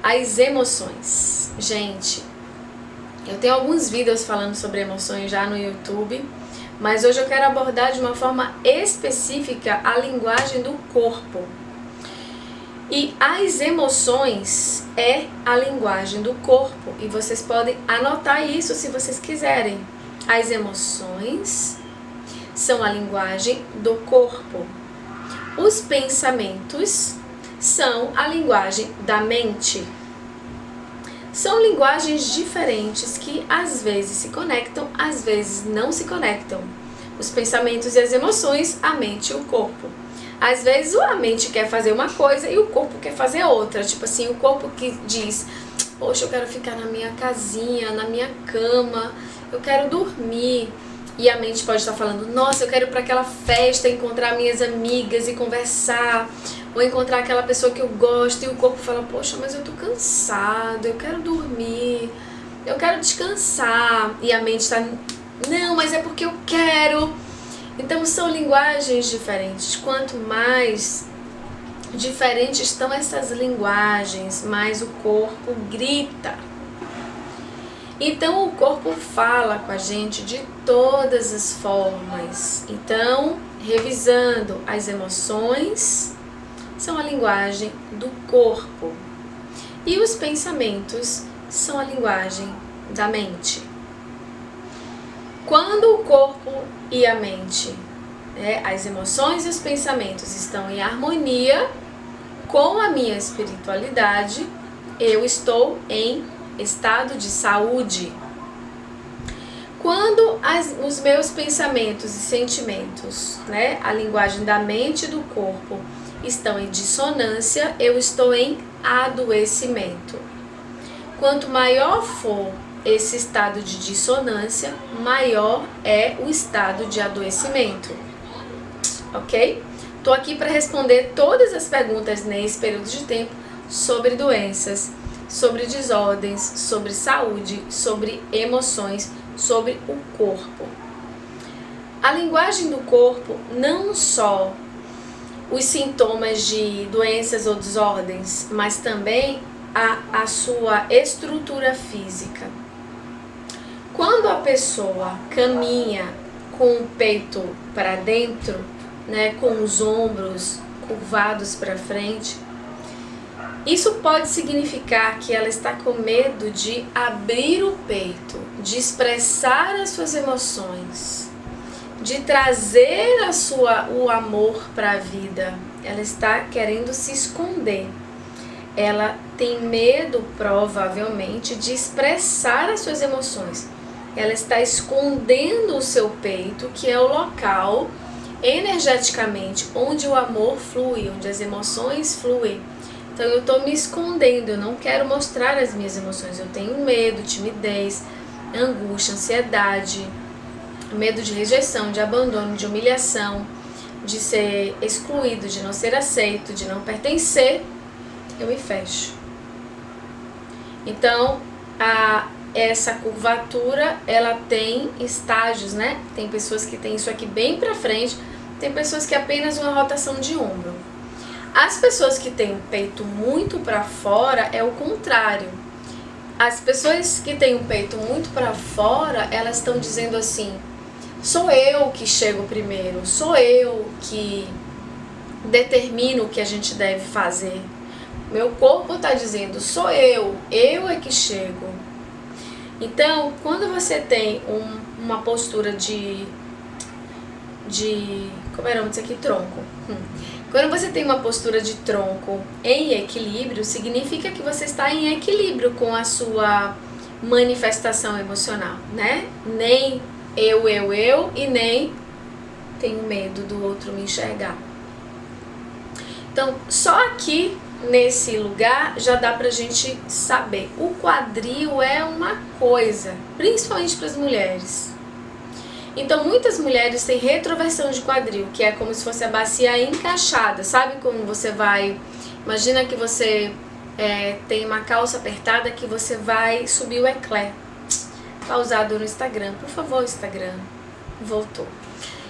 As emoções. Gente, eu tenho alguns vídeos falando sobre emoções já no YouTube, mas hoje eu quero abordar de uma forma específica a linguagem do corpo. E as emoções é a linguagem do corpo, e vocês podem anotar isso se vocês quiserem. As emoções são a linguagem do corpo. Os pensamentos são a linguagem da mente. São linguagens diferentes que às vezes se conectam, às vezes não se conectam. Os pensamentos e as emoções, a mente e o corpo. Às vezes a mente quer fazer uma coisa e o corpo quer fazer outra. Tipo assim, o corpo que diz, poxa, eu quero ficar na minha casinha, na minha cama, eu quero dormir. E a mente pode estar falando, nossa, eu quero ir para aquela festa, encontrar minhas amigas e conversar, ou encontrar aquela pessoa que eu gosto, e o corpo fala, poxa, mas eu tô cansado, eu quero dormir, eu quero descansar. E a mente está, não, mas é porque eu quero. Então são linguagens diferentes. Quanto mais diferentes estão essas linguagens, mais o corpo grita. Então o corpo fala com a gente de todas as formas. Então, revisando, as emoções são a linguagem do corpo e os pensamentos são a linguagem da mente. Quando o corpo e a mente, as emoções e os pensamentos estão em harmonia com a minha espiritualidade, eu estou em estado de saúde. Quando os meus pensamentos e sentimentos, a linguagem da mente e do corpo, estão em dissonância, eu estou em adoecimento. Quanto maior for esse estado de dissonância, maior é o estado de adoecimento. Ok? Estou aqui para responder todas as perguntas nesse período de tempo sobre doenças, sobre desordens, sobre saúde, sobre emoções, sobre o corpo. A linguagem do corpo, não só os sintomas de doenças ou desordens, mas também a sua estrutura física. Quando a pessoa caminha com o peito para dentro, com os ombros curvados para frente, isso pode significar que ela está com medo de abrir o peito, de expressar as suas emoções, de trazer o amor para a vida. Ela está querendo se esconder. Ela tem medo, provavelmente, de expressar as suas emoções. Ela está escondendo o seu peito, que é o local energeticamente onde o amor flui, onde as emoções fluem. Então eu estou me escondendo, eu não quero mostrar as minhas emoções. Eu tenho medo, timidez, angústia, ansiedade, medo de rejeição, de abandono, de humilhação, de ser excluído, de não ser aceito, de não pertencer. Eu me fecho. Então, essa curvatura, ela tem estágios, Tem pessoas que têm isso aqui bem pra frente, tem pessoas que apenas uma rotação de ombro. As pessoas que têm o peito muito pra fora é o contrário. As pessoas que têm o peito muito pra fora, elas estão dizendo assim, sou eu que chego primeiro, sou eu que determino o que a gente deve fazer. Meu corpo está dizendo, sou eu é que chego. Então, quando você tem uma postura de como é o nome disso aqui? Tronco. Quando você tem uma postura de tronco em equilíbrio, significa que você está em equilíbrio com a sua manifestação emocional, Nem eu e nem tenho medo do outro me enxergar. Então, só aqui nesse lugar já dá pra gente saber. O quadril é uma coisa, principalmente para as mulheres. Então muitas mulheres têm retroversão de quadril, que é como se fosse a bacia encaixada. Sabe como você vai... Imagina que você tem uma calça apertada que você vai subir o eclé. Pausado no Instagram. Por favor, Instagram. Voltou.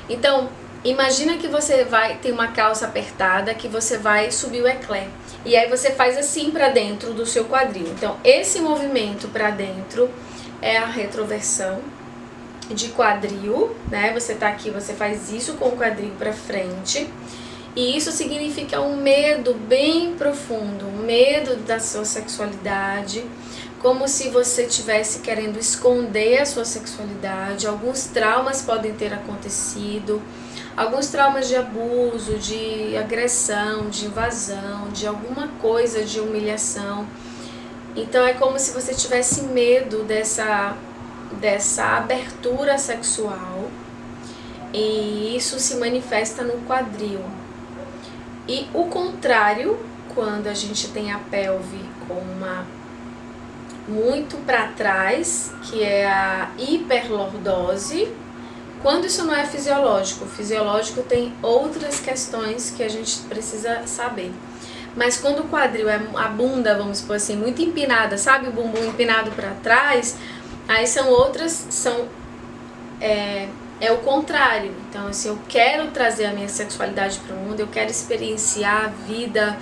Então, Imagina que você tem uma calça apertada, que você vai subir o éclair. E aí você faz assim para dentro do seu quadril. Então, esse movimento para dentro é a retroversão de quadril, né? Você tá aqui, você faz isso com o quadril para frente. E isso significa um medo bem profundo, um medo da sua sexualidade, como se você estivesse querendo esconder a sua sexualidade. Alguns traumas podem ter acontecido, alguns traumas de abuso, de agressão, de invasão, de alguma coisa de humilhação. Então é como se você tivesse medo dessa abertura sexual, e isso se manifesta no quadril. E o contrário, quando a gente tem a pelve com muito para trás, que é a hiperlordose, quando isso não é fisiológico. O fisiológico tem outras questões que a gente precisa saber. Mas quando o quadril é a bunda, vamos supor assim, muito empinada, sabe? O bumbum empinado para trás, aí é o contrário. Então, assim, eu quero trazer a minha sexualidade para o mundo, eu quero experienciar a vida,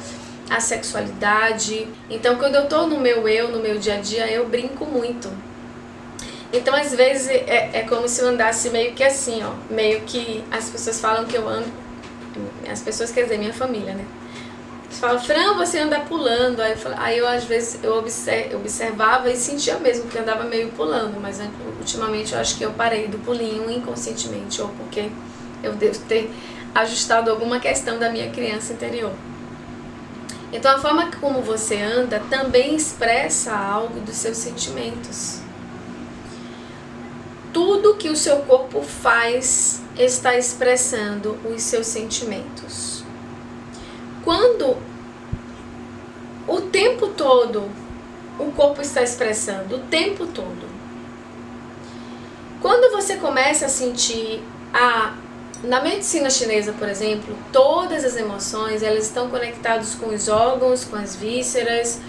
a sexualidade. Então, quando eu tô no meu dia a dia, eu brinco muito. Então, às vezes, é como se eu andasse meio que assim, ó. Meio que as pessoas falam que eu ando... As pessoas, quer dizer, minha família, né? Eles falam, Fran, você anda pulando. Aí eu às vezes, eu observava e sentia mesmo que andava meio pulando. Mas ultimamente eu acho que eu parei do pulinho inconscientemente. Ou porque eu devo ter ajustado alguma questão da minha criança interior. Então, a forma como você anda também expressa algo dos seus sentimentos. Tudo que o seu corpo faz está expressando os seus sentimentos. Quando o tempo todo o corpo está expressando, o tempo todo. Quando você começa a sentir na medicina chinesa, por exemplo, todas as emoções, elas estão conectadas com os órgãos, com as vísceras,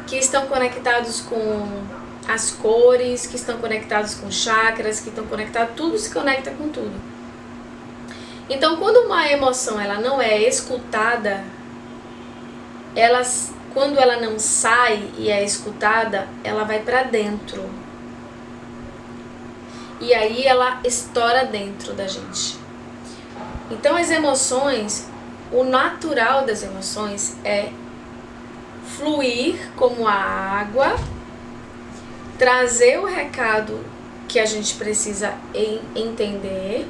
que estão conectados com as cores, que estão conectados com chakras, que estão conectados, tudo se conecta com tudo. Então, quando uma emoção ela não é escutada, quando ela não sai e é escutada, ela vai para dentro. E aí ela estoura dentro da gente. Então, as emoções, o natural das emoções é fluir como a água, trazer o recado que a gente precisa entender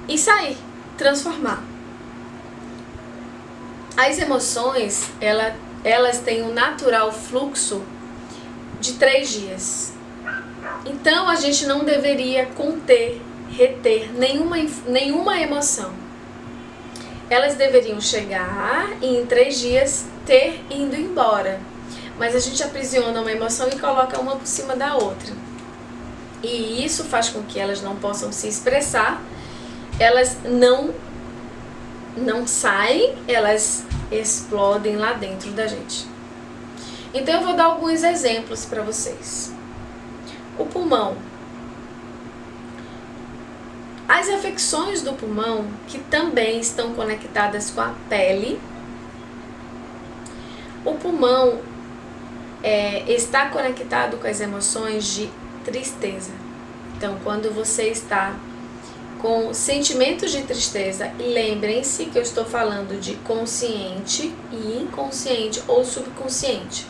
e sair, transformar. As emoções, elas têm um natural fluxo de 3 dias. Então, a gente não deveria reter nenhuma emoção. Elas deveriam chegar e em 3 dias ter ido embora. Mas a gente aprisiona uma emoção e coloca uma por cima da outra. E isso faz com que elas não possam se expressar, elas não saem, elas explodem lá dentro da gente. Então eu vou dar alguns exemplos para vocês. O pulmão. As afecções do pulmão, que também estão conectadas com a pele. O pulmão está conectado com as emoções de tristeza. Então, quando você está com sentimentos de tristeza, e lembrem-se que eu estou falando de consciente e inconsciente ou subconsciente.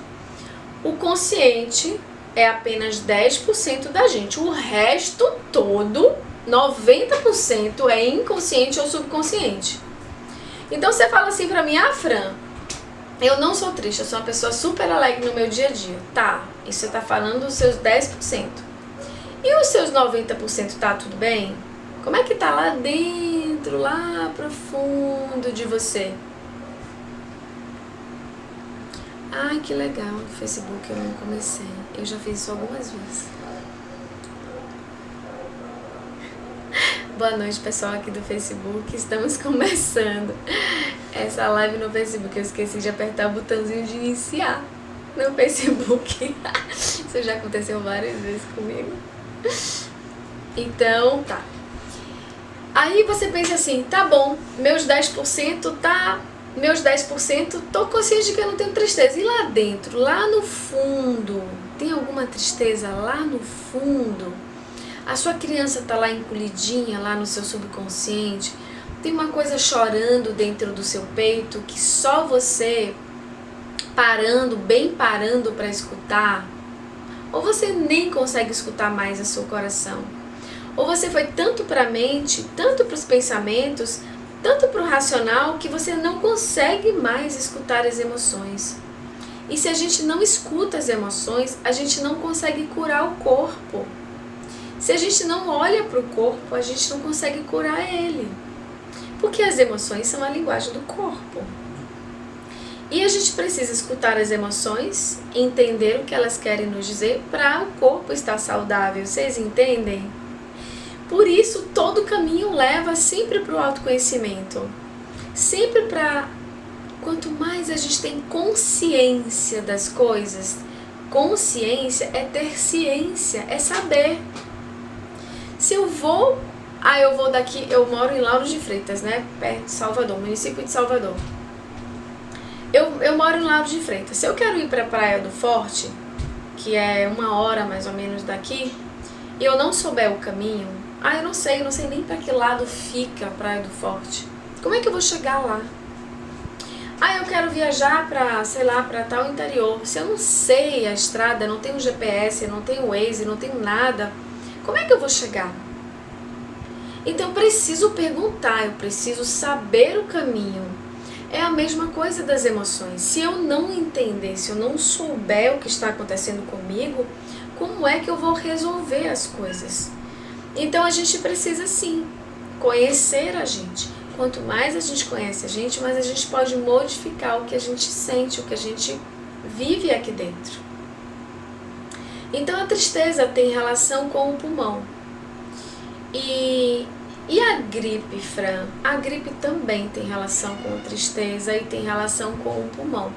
O consciente é apenas 10% da gente, o resto todo, 90% é inconsciente ou subconsciente. Então você fala assim pra mim, Fran, eu não sou triste, eu sou uma pessoa super alegre no meu dia a dia. Tá, isso você tá falando dos seus 10%. E os seus 90% tá tudo bem? Como é que tá lá dentro, lá profundo de você? Ai, que legal, no Facebook eu não comecei. Eu já fiz isso algumas vezes. Boa noite, pessoal aqui do Facebook. Estamos começando essa live no Facebook. Eu esqueci de apertar o botãozinho de iniciar no Facebook. Isso já aconteceu várias vezes comigo. Então, tá. Aí você pensa assim, tá bom, meus 10% tô consciente de que eu não tenho tristeza. E lá dentro, lá no fundo, tem alguma tristeza lá no fundo? A sua criança tá lá encolhidinha, lá no seu subconsciente, tem uma coisa chorando dentro do seu peito que só você parando, bem parando para escutar, ou você nem consegue escutar mais o seu coração. Ou você foi tanto para a mente, tanto para os pensamentos, tanto para o racional, que você não consegue mais escutar as emoções. E se a gente não escuta as emoções, a gente não consegue curar o corpo. Se a gente não olha para o corpo, a gente não consegue curar ele. Porque as emoções são a linguagem do corpo. E a gente precisa escutar as emoções, entender o que elas querem nos dizer para o corpo estar saudável. Vocês entendem? Por isso, todo caminho leva sempre para o autoconhecimento. Sempre para... Quanto mais a gente tem consciência das coisas, consciência é ter ciência, é saber. Se eu vou... eu vou daqui... Eu moro em Lauro de Freitas, né? Perto de Salvador, município de Salvador. Eu moro em Lauro de Freitas. Se eu quero ir para a Praia do Forte, que é 1 hora mais ou menos daqui, e eu não souber o caminho, eu não sei nem para que lado fica a Praia do Forte. Como é que eu vou chegar lá? Eu quero viajar para, sei lá, para tal interior. Se eu não sei a estrada, não tenho GPS, não tenho Waze, não tenho nada, como é que eu vou chegar? Então eu preciso perguntar, eu preciso saber o caminho. É a mesma coisa das emoções. Se eu não entender, se eu não souber o que está acontecendo comigo, como é que eu vou resolver as coisas? Então a gente precisa sim conhecer a gente. Quanto mais a gente conhece a gente, mais a gente pode modificar o que a gente sente, o que a gente vive aqui dentro. Então a tristeza tem relação com o pulmão. E a gripe, Fran? A gripe também tem relação com a tristeza e tem relação com o pulmão.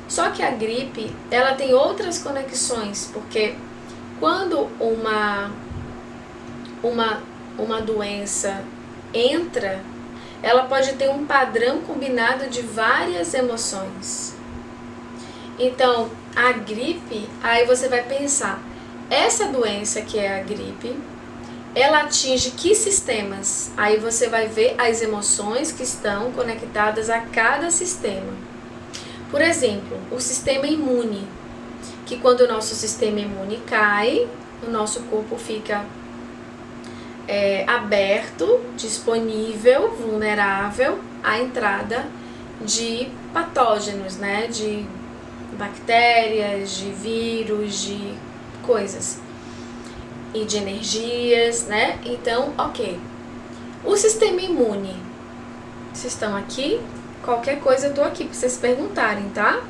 Só que a gripe, ela tem outras conexões, porque quando uma doença entra, ela pode ter um padrão combinado de várias emoções. Então, a gripe, aí você vai pensar, essa doença que é a gripe, ela atinge que sistemas? Aí você vai ver as emoções que estão conectadas a cada sistema. Por exemplo, o sistema imune, que quando o nosso sistema imune cai, o nosso corpo fica aberto, disponível, vulnerável à entrada de patógenos, né? De bactérias, de vírus, de coisas. E de energias, né? Então, ok. O sistema imune. Vocês estão aqui? Qualquer coisa eu tô aqui para vocês perguntarem, tá?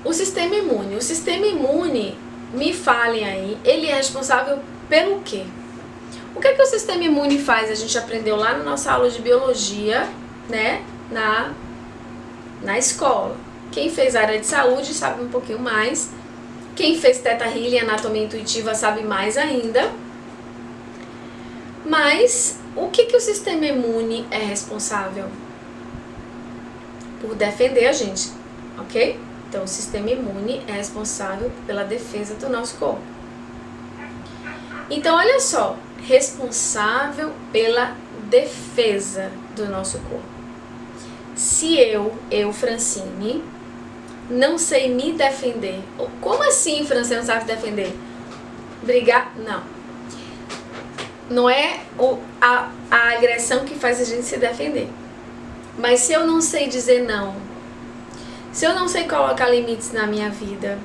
O sistema imune. O sistema imune, me falem aí, ele é responsável pelo quê? O que é que o sistema imune faz? A gente aprendeu lá na nossa aula de biologia, né? Na escola. Quem fez área de saúde sabe um pouquinho mais. Quem fez Theta Healing, anatomia intuitiva, sabe mais ainda. Mas o que o sistema imune é responsável? Por defender a gente, ok? Então o sistema imune é responsável pela defesa do nosso corpo. Então olha só, responsável pela defesa do nosso corpo. Se eu, Francine, não sei me defender. Como assim, Fran, você não sabe defender? Brigar? Não. Não é a agressão que faz a gente se defender. Mas se eu não sei dizer não, se eu não sei colocar limites na minha vida,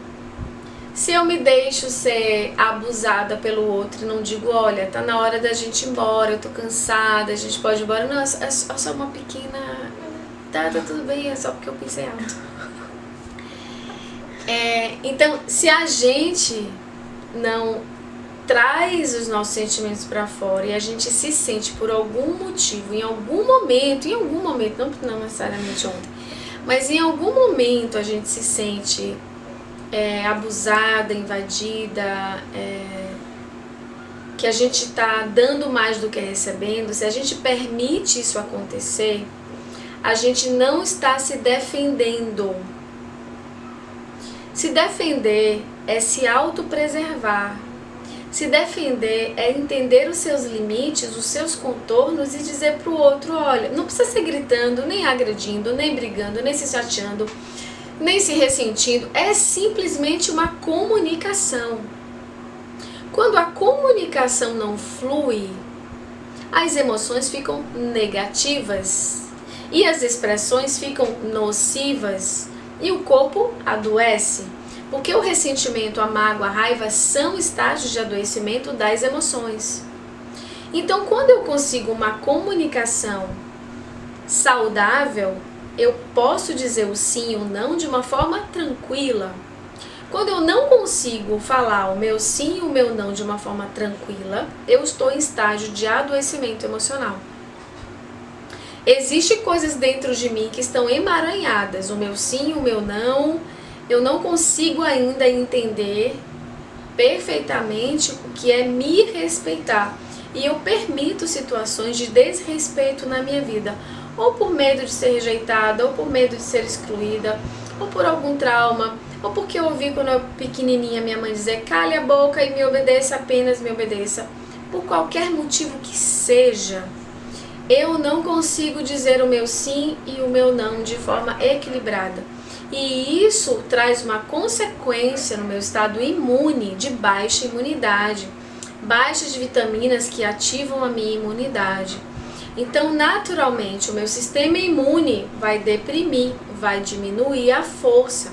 se eu me deixo ser abusada pelo outro e não digo, olha, tá na hora da gente ir embora, eu tô cansada, a gente pode ir embora. Não, é só uma pequena... Tá tudo bem, é só porque eu pensei alto. Então, se a gente não traz os nossos sentimentos para fora e a gente se sente por algum motivo, em algum momento, não necessariamente ontem, mas em algum momento a gente se sente abusada, invadida, que a gente está dando mais do que recebendo, se a gente permite isso acontecer, a gente não está se defendendo. Se defender é se autopreservar. Se defender é entender os seus limites, os seus contornos e dizer para o outro, olha, não precisa ser gritando, nem agredindo, nem brigando, nem se chateando, nem se ressentindo. É simplesmente uma comunicação. Quando a comunicação não flui, as emoções ficam negativas e as expressões ficam nocivas e o corpo adoece. Porque o ressentimento, a mágoa, a raiva são estágios de adoecimento das emoções. Então, quando eu consigo uma comunicação saudável, eu posso dizer o sim ou não de uma forma tranquila. Quando eu não consigo falar o meu sim e o meu não de uma forma tranquila, eu estou em estágio de adoecimento emocional. Existem coisas dentro de mim que estão emaranhadas, o meu sim, o meu não. Eu não consigo ainda entender perfeitamente o que é me respeitar. E eu permito situações de desrespeito na minha vida, ou por medo de ser rejeitada, ou por medo de ser excluída, ou por algum trauma, ou porque eu ouvi quando eu pequenininha minha mãe dizer cale a boca e me obedeça, apenas me obedeça. Por qualquer motivo que seja, eu não consigo dizer o meu sim e o meu não de forma equilibrada. E isso traz uma consequência no meu estado imune de baixa imunidade, baixa de vitaminas que ativam a minha imunidade. Então, naturalmente, o meu sistema imune vai deprimir, vai diminuir a força.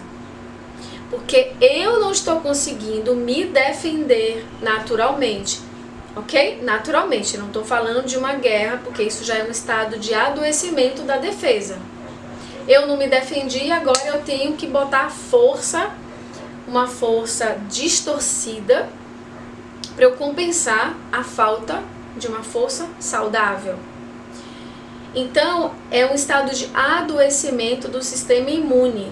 Porque eu não estou conseguindo me defender naturalmente, ok? Naturalmente, não estou falando de uma guerra, porque isso já é um estado de adoecimento da defesa. Eu não me defendi, agora eu tenho que botar força, uma força distorcida, para eu compensar a falta de uma força saudável. Então, é um estado de adoecimento do sistema imune.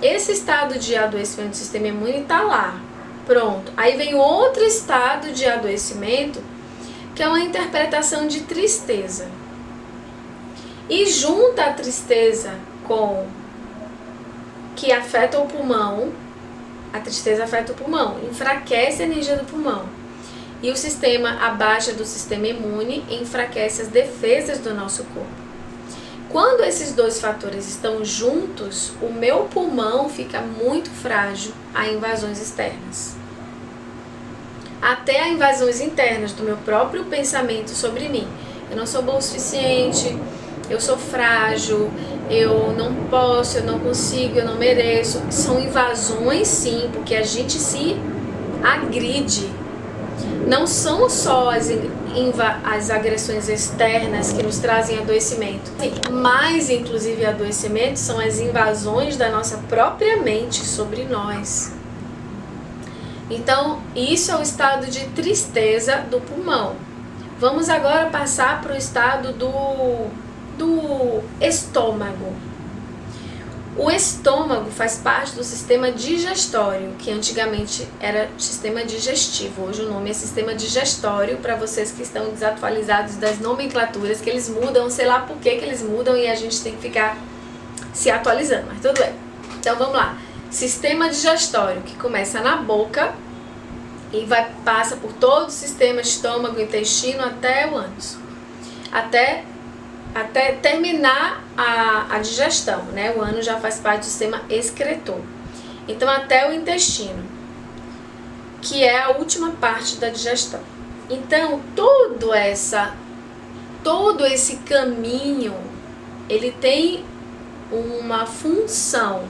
Esse estado de adoecimento do sistema imune está lá, pronto. Aí vem outro estado de adoecimento, que é uma interpretação de tristeza. E junta a tristeza com que afeta o pulmão, a tristeza afeta o pulmão, enfraquece a energia do pulmão. E o sistema, a baixa do sistema imune, enfraquece as defesas do nosso corpo. Quando esses dois fatores estão juntos, o meu pulmão fica muito frágil a invasões externas. Até a invasões internas do meu próprio pensamento sobre mim. Eu não sou bom o suficiente, eu sou frágil, eu não posso, eu não consigo, eu não mereço. São invasões sim, porque a gente se agride. Não são só as agressões externas que nos trazem adoecimento, mas inclusive adoecimento são as invasões da nossa própria mente sobre nós. Então, isso é o estado de tristeza do pulmão. Vamos agora passar para o estado do estômago. O estômago faz parte do sistema digestório, que antigamente era sistema digestivo. Hoje o nome é sistema digestório, para vocês que estão desatualizados das nomenclaturas, que eles mudam, sei lá por que eles mudam e a gente tem que ficar se atualizando, mas tudo bem. Então vamos lá. Sistema digestório, que começa na boca e passa por todo o sistema estômago, intestino até o ânus. Até terminar a digestão, né? O ânus já faz parte do sistema excretor. Então, até o intestino, que é a última parte da digestão. Então, todo esse caminho, ele tem uma função.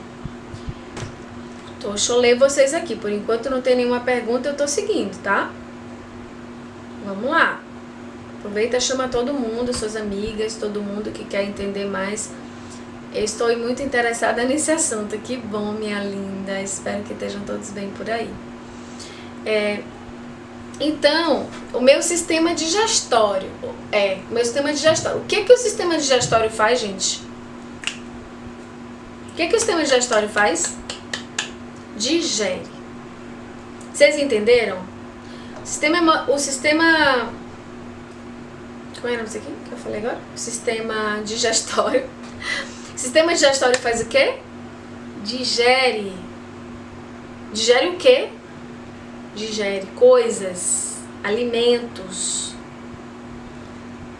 Deixa eu ler vocês aqui. Por enquanto não tem nenhuma pergunta, eu tô seguindo, tá? Vamos lá. Aproveita e chama todo mundo, suas amigas, todo mundo que quer entender mais. Eu estou muito interessada nesse assunto. Que bom, minha linda. Espero que estejam todos bem por aí. Então, o meu sistema digestório. O que o sistema digestório faz, gente? O que o sistema digestório faz? Digere. Vocês entenderam? O sistema... Como é o nome disso aqui que eu falei agora? O sistema digestório. O sistema digestório faz o quê? Digere. Digere o quê? Digere coisas, alimentos.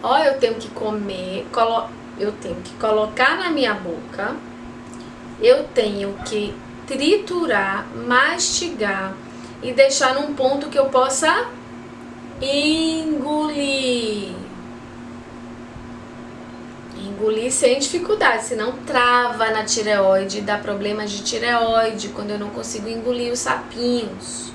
Ó, eu tenho que comer, eu tenho que colocar na minha boca, eu tenho que triturar, mastigar e deixar num ponto que eu possa engolir. Engolir sem dificuldade, senão trava na tireoide, dá problemas de tireoide quando eu não consigo engolir os sapinhos.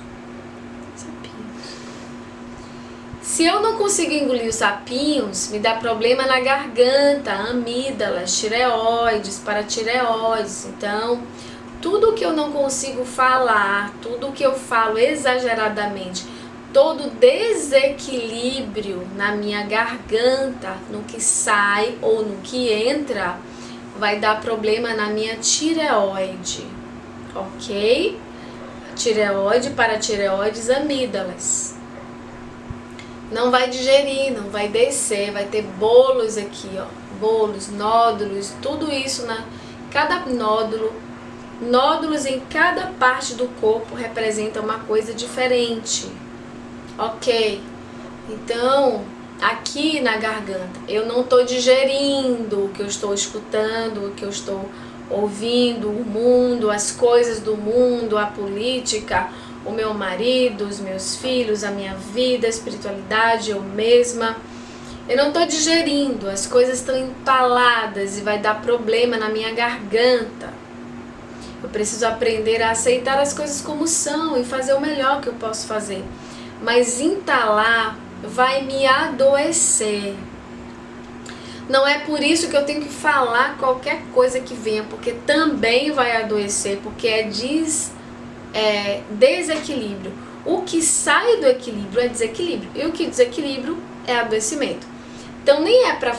Se eu não consigo engolir os sapinhos, me dá problema na garganta, amígdalas, tireoides, paratireoides. Então, tudo que eu não consigo falar, tudo que eu falo exageradamente, todo desequilíbrio na minha garganta, no que sai ou no que entra, vai dar problema na minha tireoide, ok? Tireoide, paratireoides, amígdalas. Não vai digerir, não vai descer, vai ter bolos aqui, ó, bolos, nódulos, tudo isso cada nódulos em cada parte do corpo representa uma coisa diferente, ok? Então, aqui na garganta, eu não estou digerindo o que eu estou escutando, o que eu estou ouvindo, o mundo, as coisas do mundo, a política, o meu marido, os meus filhos, a minha vida, a espiritualidade, eu mesma. Eu não estou digerindo, as coisas estão entaladas e vai dar problema na minha garganta. Eu preciso aprender a aceitar as coisas como são e fazer o melhor que eu posso fazer. Mas entalar vai me adoecer. Não é por isso que eu tenho que falar qualquer coisa que venha, porque também vai adoecer, porque é desequilíbrio. O que sai do equilíbrio é desequilíbrio, e o que desequilíbrio é adoecimento. Então nem é para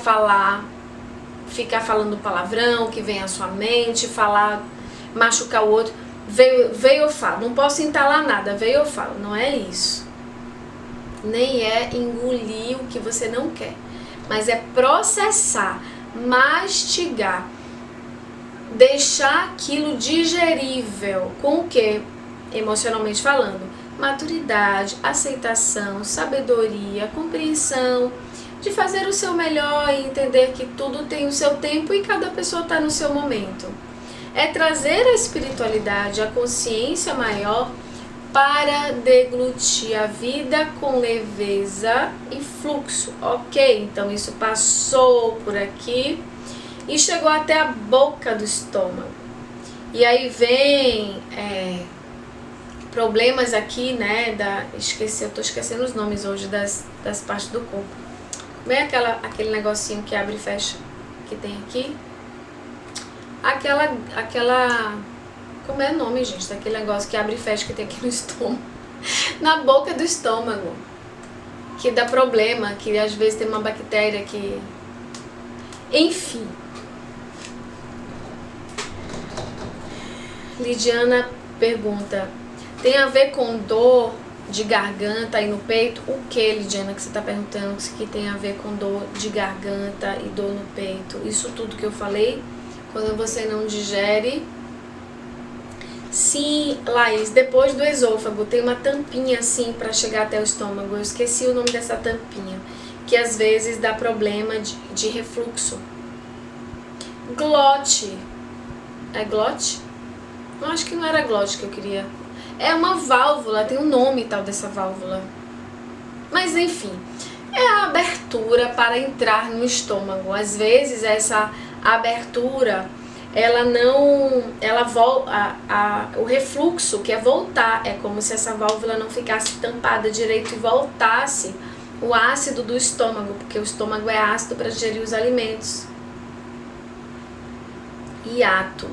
ficar falando palavrão que vem à sua mente, machucar o outro. Veio eu falo, não posso entalar nada, veio eu falo, não é isso. Nem é engolir o que você não quer, mas é processar, mastigar, deixar aquilo digerível. Com o quê? Emocionalmente falando, maturidade, aceitação, sabedoria, compreensão, de fazer o seu melhor e entender que tudo tem o seu tempo e cada pessoa está no seu momento. É trazer a espiritualidade, a consciência maior para deglutir a vida com leveza e fluxo, ok? Então isso passou por aqui e chegou até a boca do estômago. E aí vem problemas aqui, né, eu tô esquecendo os nomes hoje das partes do corpo. Vem aquele negocinho que abre e fecha, que tem aqui. Como é o nome, gente, daquele negócio que abre e fecha que tem aqui no estômago. Na boca do estômago. Que dá problema, que às vezes tem uma bactéria que... Enfim. Lidiana pergunta: tem a ver com dor de garganta aí no peito? O que, Lidiana, que você está perguntando que tem a ver com dor de garganta e dor no peito? Isso tudo que eu falei, quando você não digere. Sim, Laís, depois do esôfago tem uma tampinha assim para chegar até o estômago. Eu esqueci o nome dessa tampinha, que às vezes dá problema de refluxo. Glote. É glote? Eu acho que não era glote que eu queria. É uma válvula, tem um nome tal dessa válvula. Mas enfim, é a abertura para entrar no estômago. Às vezes essa abertura, o refluxo, que é voltar, é como se essa válvula não ficasse tampada direito e voltasse o ácido do estômago, porque o estômago é ácido para digerir os alimentos. Hiato.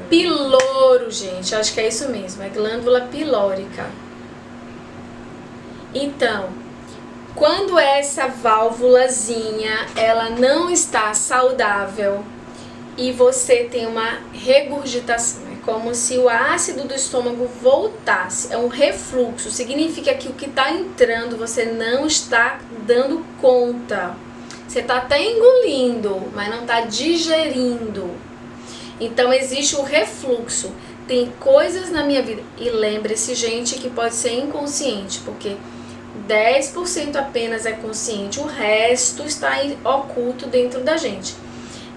Piloro, gente, acho que é isso mesmo, é glândula pilórica. Então, quando essa válvulazinha ela não está saudável e você tem uma regurgitação, é como se o ácido do estômago voltasse. É um refluxo, significa que o que está entrando você não está dando conta. Você está até engolindo, mas não está digerindo. Então existe o refluxo. Tem coisas na minha vida, e lembre-se, gente, que pode ser inconsciente, porque 10% apenas é consciente, o resto está oculto dentro da gente.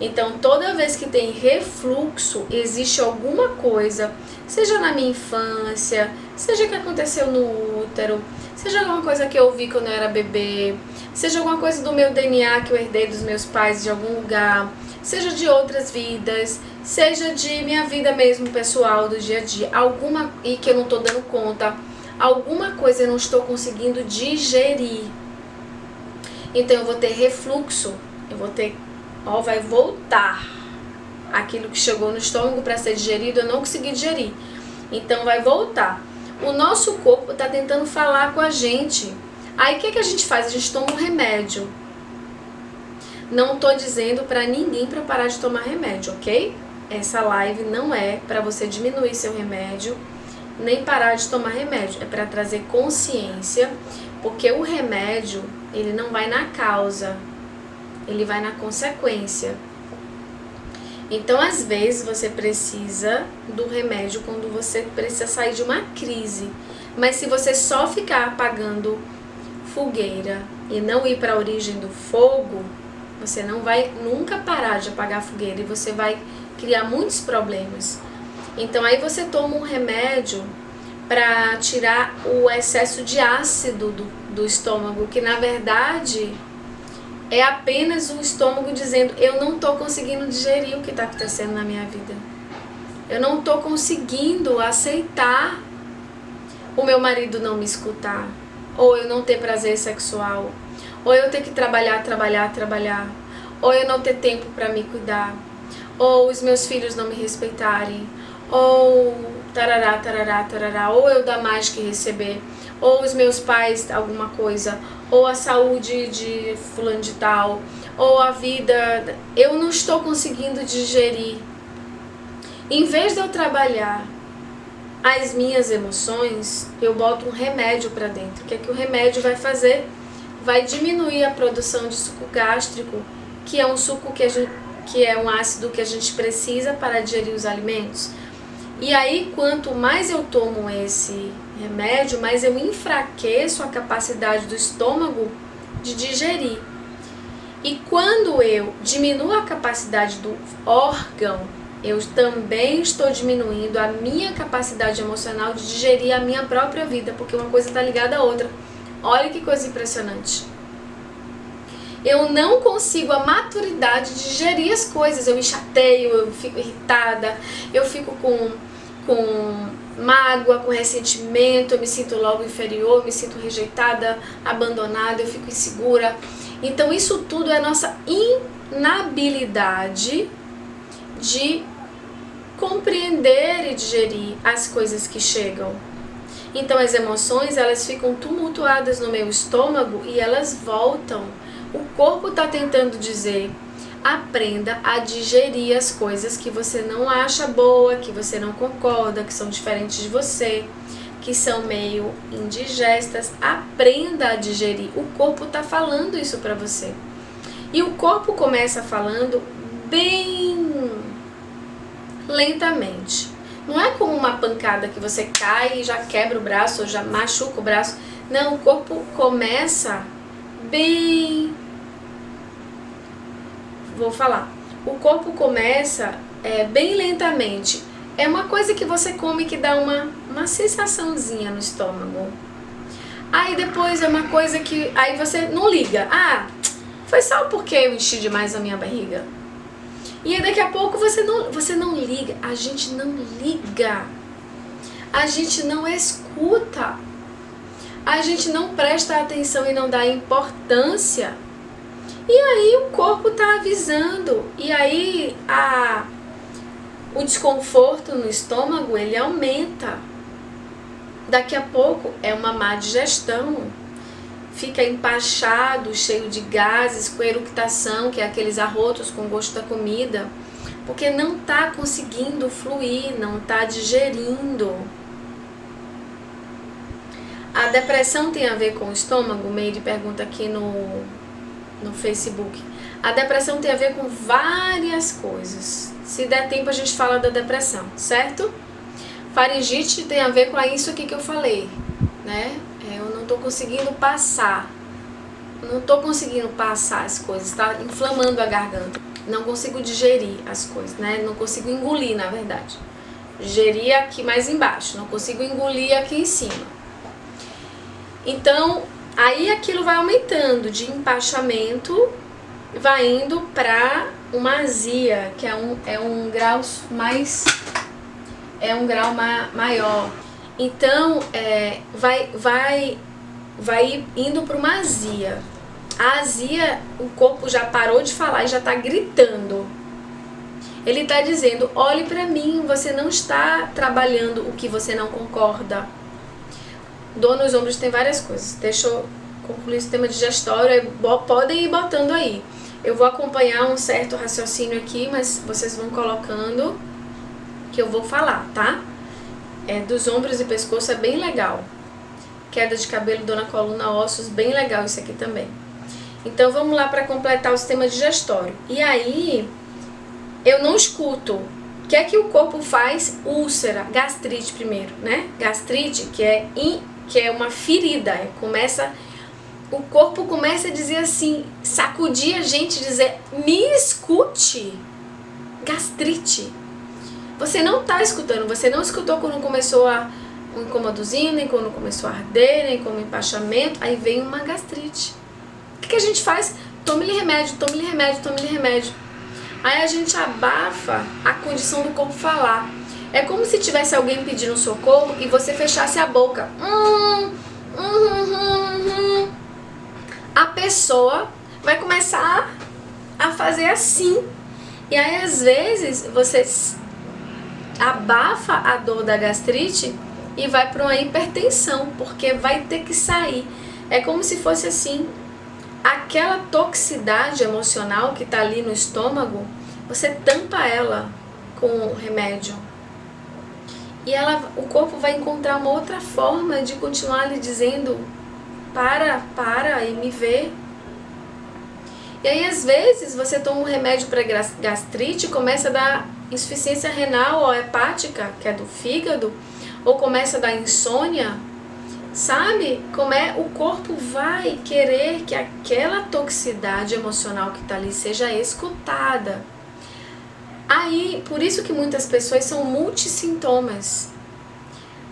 Então, toda vez que tem refluxo, existe alguma coisa, seja na minha infância, seja que aconteceu no útero, seja alguma coisa que eu ouvi quando eu era bebê, seja alguma coisa do meu DNA que eu herdei dos meus pais de algum lugar, seja de outras vidas, seja de minha vida mesmo pessoal, do dia a dia, alguma, e que eu não estou dando conta, alguma coisa eu não estou conseguindo digerir. Então eu vou ter refluxo, eu vou ter, vai voltar aquilo que chegou no estômago para ser digerido, eu não consegui digerir. Então vai voltar. O nosso corpo está tentando falar com a gente. Aí o que a gente faz? A gente toma um remédio. Não estou dizendo para ninguém para parar de tomar remédio, ok? Essa live não é para você diminuir seu remédio, nem parar de tomar remédio. É para trazer consciência, porque o remédio, ele não vai na causa, ele vai na consequência. Então, às vezes, você precisa do remédio quando você precisa sair de uma crise. Mas se você só ficar apagando fogueira e não ir para a origem do fogo, você não vai nunca parar de apagar a fogueira e você vai criar muitos problemas. Então, aí você toma um remédio para tirar o excesso de ácido do estômago, que na verdade é apenas o estômago dizendo: eu não estou conseguindo digerir o que está acontecendo na minha vida. Eu não estou conseguindo aceitar o meu marido não me escutar, ou eu não ter prazer sexual, ou eu ter que trabalhar, ou eu não ter tempo para me cuidar, ou os meus filhos não me respeitarem, ou tarará, ou eu dar mais que receber, ou os meus pais alguma coisa, ou a saúde de fulano de tal, ou a vida, eu não estou conseguindo digerir. Em vez de eu trabalhar as minhas emoções, eu boto um remédio para dentro. O que é que o remédio vai fazer? Vai diminuir a produção de suco gástrico, que é um suco que é um ácido que a gente precisa para digerir os alimentos. E aí, quanto mais eu tomo esse remédio, mais eu enfraqueço a capacidade do estômago de digerir. E quando eu diminuo a capacidade do órgão, eu também estou diminuindo a minha capacidade emocional de digerir a minha própria vida, porque uma coisa está ligada à outra. Olha que coisa impressionante. Eu não consigo a maturidade de digerir as coisas. Eu me chateio, eu fico irritada, eu fico com mágoa, com ressentimento, eu me sinto logo inferior, me sinto rejeitada, abandonada, eu fico insegura. Então isso tudo é a nossa inabilidade de compreender e digerir as coisas que chegam. Então as emoções, elas ficam tumultuadas no meu estômago e elas voltam. O corpo está tentando dizer: aprenda a digerir as coisas que você não acha boa, que você não concorda, que são diferentes de você, que são meio indigestas. Aprenda a digerir. O corpo está falando isso para você. E o corpo começa falando bem lentamente. Não é como uma pancada que você cai e já quebra o braço ou já machuca o braço. Não, o corpo começa bem... Vou falar. O corpo começa bem lentamente. É uma coisa que você come que dá uma sensaçãozinha no estômago. Aí depois é uma coisa que... Aí você não liga. Ah, foi só porque eu enchi demais a minha barriga. E aí daqui a pouco você não liga. A gente não liga. A gente não escuta. A gente não presta atenção e não dá importância. E aí o corpo está avisando. E aí o desconforto no estômago, ele aumenta. Daqui a pouco é uma má digestão. Fica empachado, cheio de gases, com eructação, que é aqueles arrotos com gosto da comida. porque não está conseguindo fluir, não está digerindo. A depressão tem a ver com o estômago? O Meire pergunta aqui no Facebook. A depressão tem a ver com várias coisas. Se der tempo a gente fala da depressão, certo? Faringite tem a ver com isso aqui que eu falei, né? Eu não estou conseguindo passar. Não estou conseguindo passar as coisas, está inflamando a garganta. Não consigo digerir as coisas, né? Não consigo engolir, na verdade. Digerir aqui mais embaixo, não consigo engolir aqui em cima. Então, aí aquilo vai aumentando de empachamento, vai indo para uma azia, que é um grau mais... é um grau maior. Então, vai indo para uma azia. A azia, o corpo já parou de falar e já está gritando. Ele está dizendo, olhe para mim, você não está trabalhando o que você não concorda. Dor nos ombros tem várias coisas. Deixa eu concluir esse tema digestório, podem ir botando aí. Eu vou acompanhar um certo raciocínio aqui, mas vocês vão colocando que eu vou falar, tá? Dos ombros e pescoço é bem legal. Queda de cabelo, dor na coluna, ossos, bem legal isso aqui também. Então vamos lá para completar o sistema digestório. E aí, eu não escuto. O que é que o corpo faz? Úlcera, gastrite primeiro, né? Gastrite, que é uma ferida. O corpo começa a dizer assim, sacudir a gente, dizer, me escute. Gastrite. Você não está escutando, você não escutou quando começou um incômodozinho, nem quando começou a arder, nem como empachamento, aí vem uma gastrite. O que a gente faz? Tome-lhe remédio, tome-lhe remédio, tome-lhe remédio. Aí a gente abafa a condição do corpo falar. É como se tivesse alguém pedindo socorro e você fechasse a boca. A pessoa vai começar a fazer assim. E aí às vezes você abafa a dor da gastrite e vai para uma hipertensão, porque vai ter que sair. É como se fosse assim, aquela toxicidade emocional que está ali no estômago, você tampa ela com o remédio. E o corpo vai encontrar uma outra forma de continuar lhe dizendo, para e me vê. E aí às vezes você toma um remédio para gastrite e começa a dar insuficiência renal ou hepática, que é do fígado, ou começa a dar insônia, sabe? O corpo vai querer que aquela toxicidade emocional que está ali seja escutada. Aí, por isso que muitas pessoas são multissintomas.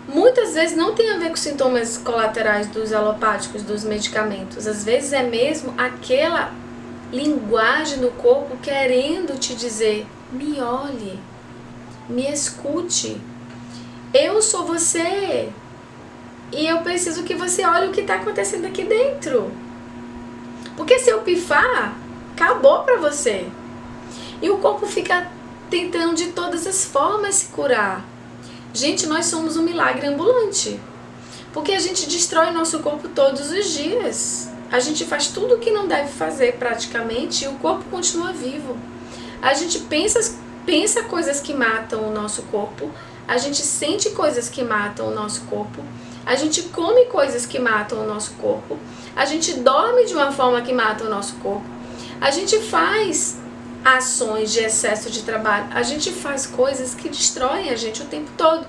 Muitas vezes não tem a ver com sintomas colaterais dos alopáticos, dos medicamentos. Às vezes é mesmo aquela linguagem do corpo querendo te dizer, me olhe, me escute. Eu sou você e eu preciso que você olhe o que está acontecendo aqui dentro. Porque se eu pifar, acabou para você. E o corpo fica tentando de todas as formas se curar. Gente, nós somos um milagre ambulante. Porque a gente destrói nosso corpo todos os dias. A gente faz tudo o que não deve fazer praticamente e o corpo continua vivo. A gente pensa coisas que matam o nosso corpo. A gente sente coisas que matam o nosso corpo. A gente come coisas que matam o nosso corpo. A gente dorme de uma forma que mata o nosso corpo. A gente faz ações de excesso de trabalho. A gente faz coisas que destroem a gente o tempo todo.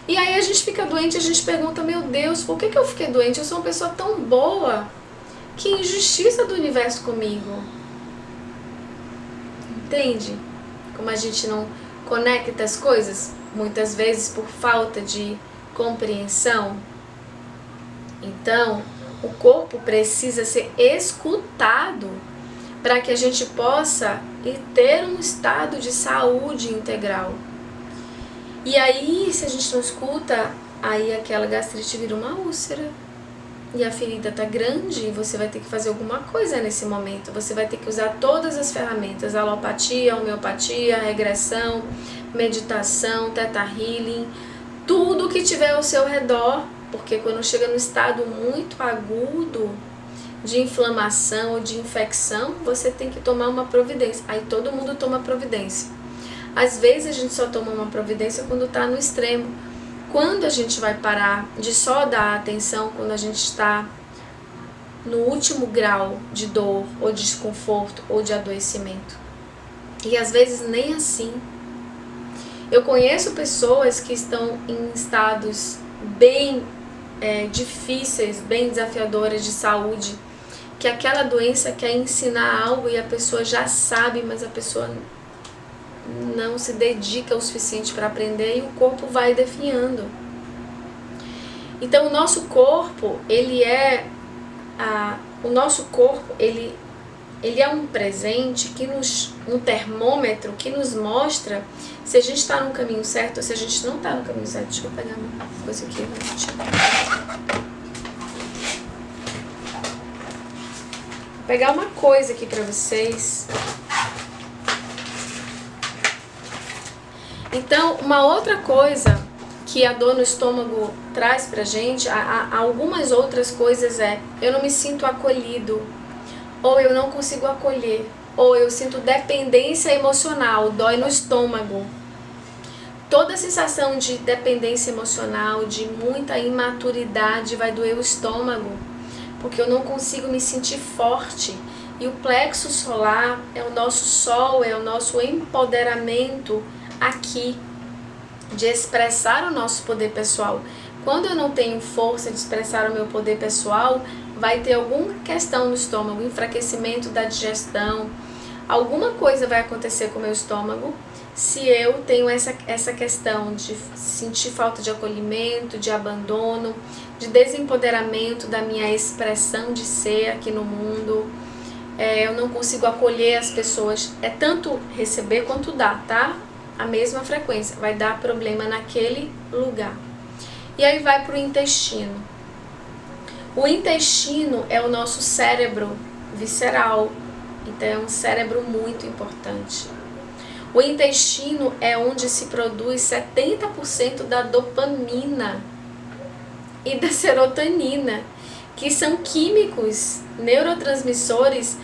E aí a gente fica doente e a gente pergunta, meu Deus, por que eu fiquei doente? Eu sou uma pessoa tão boa. Que injustiça do universo comigo. Entende? Como a gente não conecta as coisas, muitas vezes por falta de compreensão. Então, o corpo precisa ser escutado para que a gente possa ter um estado de saúde integral. E aí, se a gente não escuta, aí aquela gastrite vira uma úlcera. E a ferida tá grande e você vai ter que fazer alguma coisa nesse momento. Você vai ter que usar todas as ferramentas, alopatia, homeopatia, regressão, meditação, theta healing, tudo que tiver ao seu redor, porque quando chega no estado muito agudo de inflamação ou de infecção, você tem que tomar uma providência. Aí todo mundo toma providência. Às vezes a gente só toma uma providência quando está no extremo. Quando a gente vai parar de só dar atenção quando a gente está no último grau de dor, ou de desconforto, ou de adoecimento? E às vezes nem assim. Eu conheço pessoas que estão em estados bem difíceis, bem desafiadores de saúde, que aquela doença quer ensinar algo e a pessoa já sabe, mas a pessoa não se dedica o suficiente para aprender e o corpo vai definhando. Então o nosso corpo, ele é um presente, um termômetro que nos mostra se a gente está no caminho certo ou se a gente não está no caminho certo. Deixa eu pegar uma coisa aqui. Vou pegar uma coisa aqui para vocês. Então, uma outra coisa que a dor no estômago traz pra gente, algumas outras coisas eu não me sinto acolhido, ou eu não consigo acolher, ou eu sinto dependência emocional, dói no estômago. Toda sensação de dependência emocional, de muita imaturidade vai doer o estômago, porque eu não consigo me sentir forte. E o plexo solar é o nosso sol, é o nosso empoderamento aqui, de expressar o nosso poder pessoal. Quando eu não tenho força de expressar o meu poder pessoal, vai ter alguma questão no estômago, enfraquecimento da digestão, alguma coisa vai acontecer com o meu estômago se eu tenho essa questão de sentir falta de acolhimento, de abandono, de desempoderamento da minha expressão de ser aqui no mundo. Eu não consigo acolher as pessoas, é tanto receber quanto dar, tá? A mesma frequência, vai dar problema naquele lugar. E aí vai para o intestino. O intestino é o nosso cérebro visceral, então é um cérebro muito importante. O intestino é onde se produz 70% da dopamina e da serotonina, que são químicos, neurotransmissores,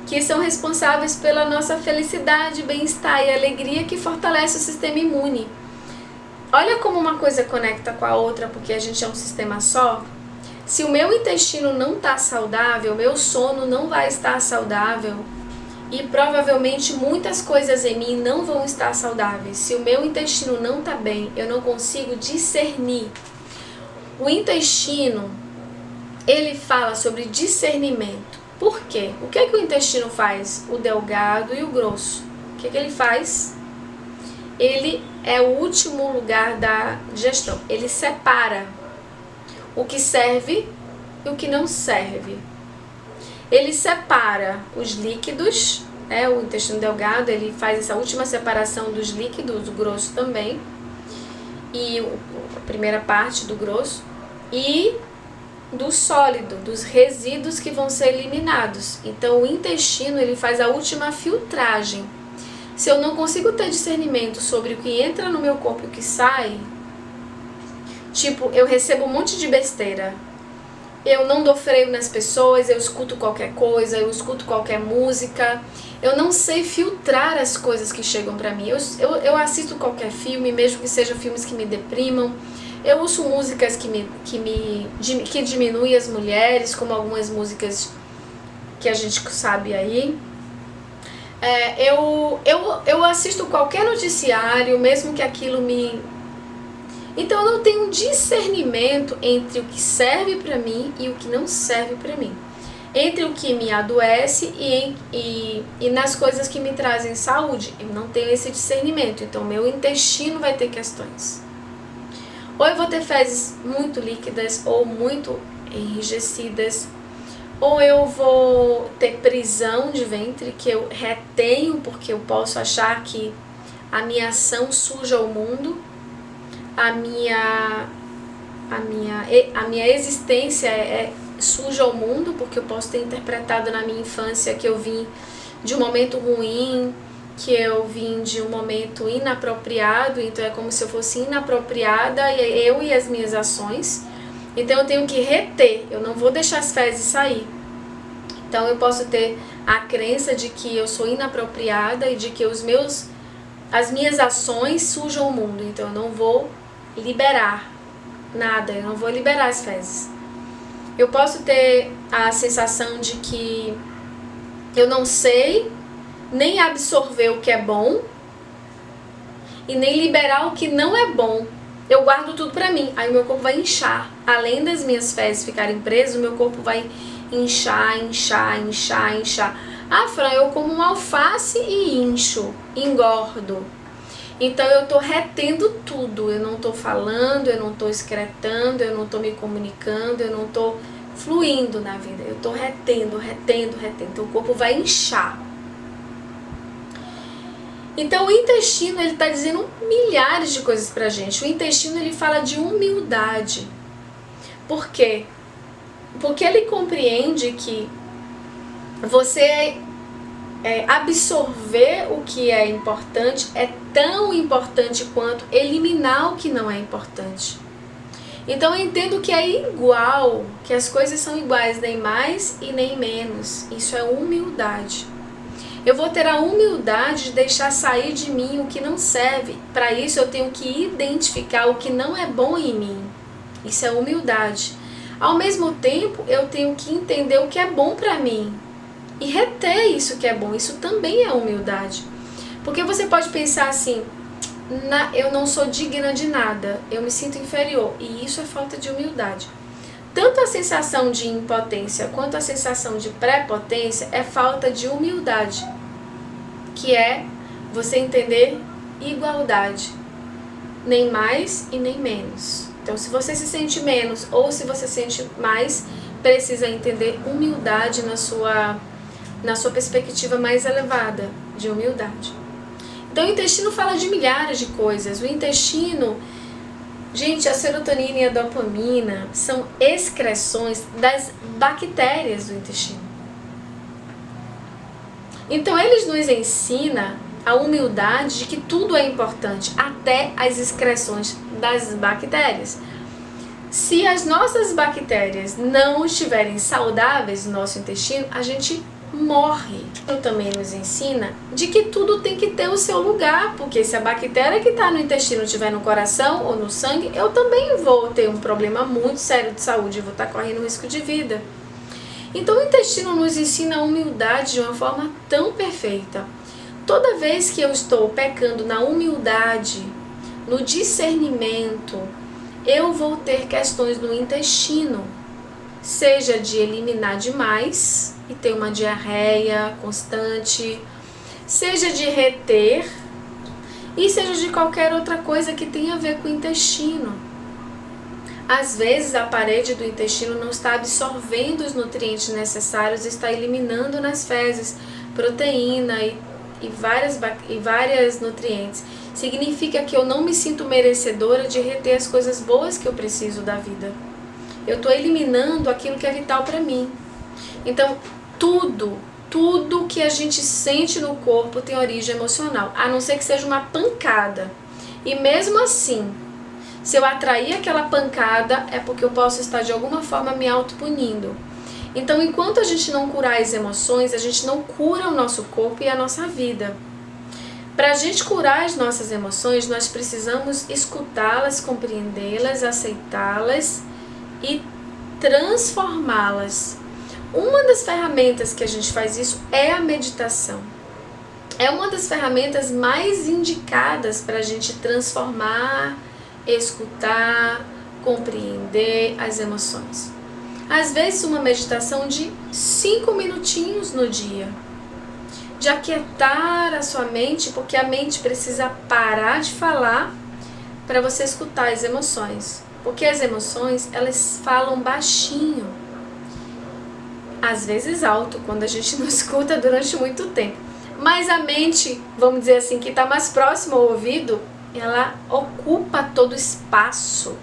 que são responsáveis pela nossa felicidade, bem-estar e alegria, que fortalece o sistema imune. Olha como uma coisa conecta com a outra, porque a gente é um sistema só. Se o meu intestino não está saudável, meu sono não vai estar saudável e provavelmente muitas coisas em mim não vão estar saudáveis. Se o meu intestino não está bem, eu não consigo discernir. O intestino, ele fala sobre discernimento. Por quê? O que é que o intestino faz? O delgado e o grosso. O que é que ele faz? Ele é o último lugar da digestão. Ele separa o que serve e o que não serve. Ele separa os líquidos, o intestino delgado, ele faz essa última separação dos líquidos, o grosso também, e a primeira parte do grosso, e do sólido, dos resíduos que vão ser eliminados. Então o intestino, ele faz a última filtragem. Se eu não consigo ter discernimento sobre o que entra no meu corpo e o que sai, tipo, eu recebo um monte de besteira, eu não dou freio nas pessoas, eu escuto qualquer coisa, eu escuto qualquer música, eu não sei filtrar as coisas que chegam pra mim. Eu assisto qualquer filme, mesmo que sejam filmes que me deprimam, eu ouço músicas que diminuem as mulheres, como algumas músicas que a gente sabe aí. Eu assisto qualquer noticiário, mesmo que aquilo me... Então eu não tenho discernimento entre o que serve para mim e o que não serve para mim. Entre o que me adoece e nas coisas que me trazem saúde. Eu não tenho esse discernimento, então meu intestino vai ter questões. Ou eu vou ter fezes muito líquidas ou muito enrijecidas, ou eu vou ter prisão de ventre, que eu retenho porque eu posso achar que a minha ação suja o mundo, a minha existência suja o mundo, porque eu posso ter interpretado na minha infância que eu vim de um momento ruim, que eu vim de um momento inapropriado, então é como se eu fosse inapropriada, eu e as minhas ações. Então eu tenho que reter, eu não vou deixar as fezes sair. Então eu posso ter a crença de que eu sou inapropriada e de que os meus as minhas ações sujam o mundo, então eu não vou liberar nada, eu não vou liberar as fezes. Eu posso ter a sensação de que eu não sei nem absorver o que é bom e nem liberar o que não é bom. Eu guardo tudo pra mim, aí o meu corpo vai inchar. Além das minhas fezes ficarem presas, o meu corpo vai inchar. Ah, Fran, eu como uma alface e incho, engordo. Então eu tô retendo tudo, eu não tô falando, eu não tô excretando, eu não tô me comunicando, eu não tô fluindo na vida. Eu tô retendo. Então o corpo vai inchar. Então o intestino, ele está dizendo milhares de coisas pra gente. O intestino, ele fala de humildade. Por quê? Porque ele compreende que você absorver o que é importante é tão importante quanto eliminar o que não é importante. Então eu entendo que é igual, que as coisas são iguais, nem mais e nem menos. Isso é humildade. Eu vou ter a humildade de deixar sair de mim o que não serve. Para isso eu tenho que identificar o que não é bom em mim. Isso é humildade. Ao mesmo tempo, eu tenho que entender o que é bom para mim e reter isso que é bom. Isso também é humildade. Porque você pode pensar assim, eu não sou digna de nada, eu me sinto inferior. E isso é falta de humildade. Tanto a sensação de impotência quanto a sensação de prepotência é falta de humildade, que é você entender igualdade, nem mais e nem menos. Então, se você se sente menos ou se você se sente mais, precisa entender humildade na sua perspectiva mais elevada de humildade. Então, o intestino fala de milhares de coisas. O intestino... Gente, a serotonina e a dopamina são excreções das bactérias do intestino. Então, eles nos ensinam a humildade de que tudo é importante, até as excreções das bactérias. Se as nossas bactérias não estiverem saudáveis no nosso intestino, a gente morre. Também nos ensina de que tudo tem que ter o seu lugar, porque se a bactéria que está no intestino estiver no coração ou no sangue, eu também vou ter um problema muito sério de saúde, eu vou estar correndo risco de vida. Então o intestino nos ensina a humildade de uma forma tão perfeita. Toda vez que eu estou pecando na humildade, no discernimento, eu vou ter questões no intestino, seja de eliminar demais e ter uma diarreia constante, seja de reter e seja de qualquer outra coisa que tenha a ver com o intestino. Às vezes a parede do intestino não está absorvendo os nutrientes necessários e está eliminando nas fezes proteína e várias nutrientes. Significa que eu não me sinto merecedora de reter as coisas boas que eu preciso da vida. Eu estou eliminando aquilo que é vital para mim. Então, tudo que a gente sente no corpo tem origem emocional, a não ser que seja uma pancada. E mesmo assim, se eu atrair aquela pancada, é porque eu posso estar de alguma forma me autopunindo. Então, enquanto a gente não curar as emoções, a gente não cura o nosso corpo e a nossa vida. Para a gente curar as nossas emoções, nós precisamos escutá-las, compreendê-las, aceitá-las e transformá-las. Uma das ferramentas que a gente faz isso é a meditação. É uma das ferramentas mais indicadas para a gente transformar, escutar, compreender as emoções. Às vezes uma meditação de 5 minutinhos no dia, de aquietar a sua mente, porque a mente precisa parar de falar para você escutar as emoções. Porque as emoções, elas falam baixinho, às vezes alto, quando a gente não escuta durante muito tempo. Mas a mente, vamos dizer assim, que está mais próxima ao ouvido, ela ocupa todo o espaço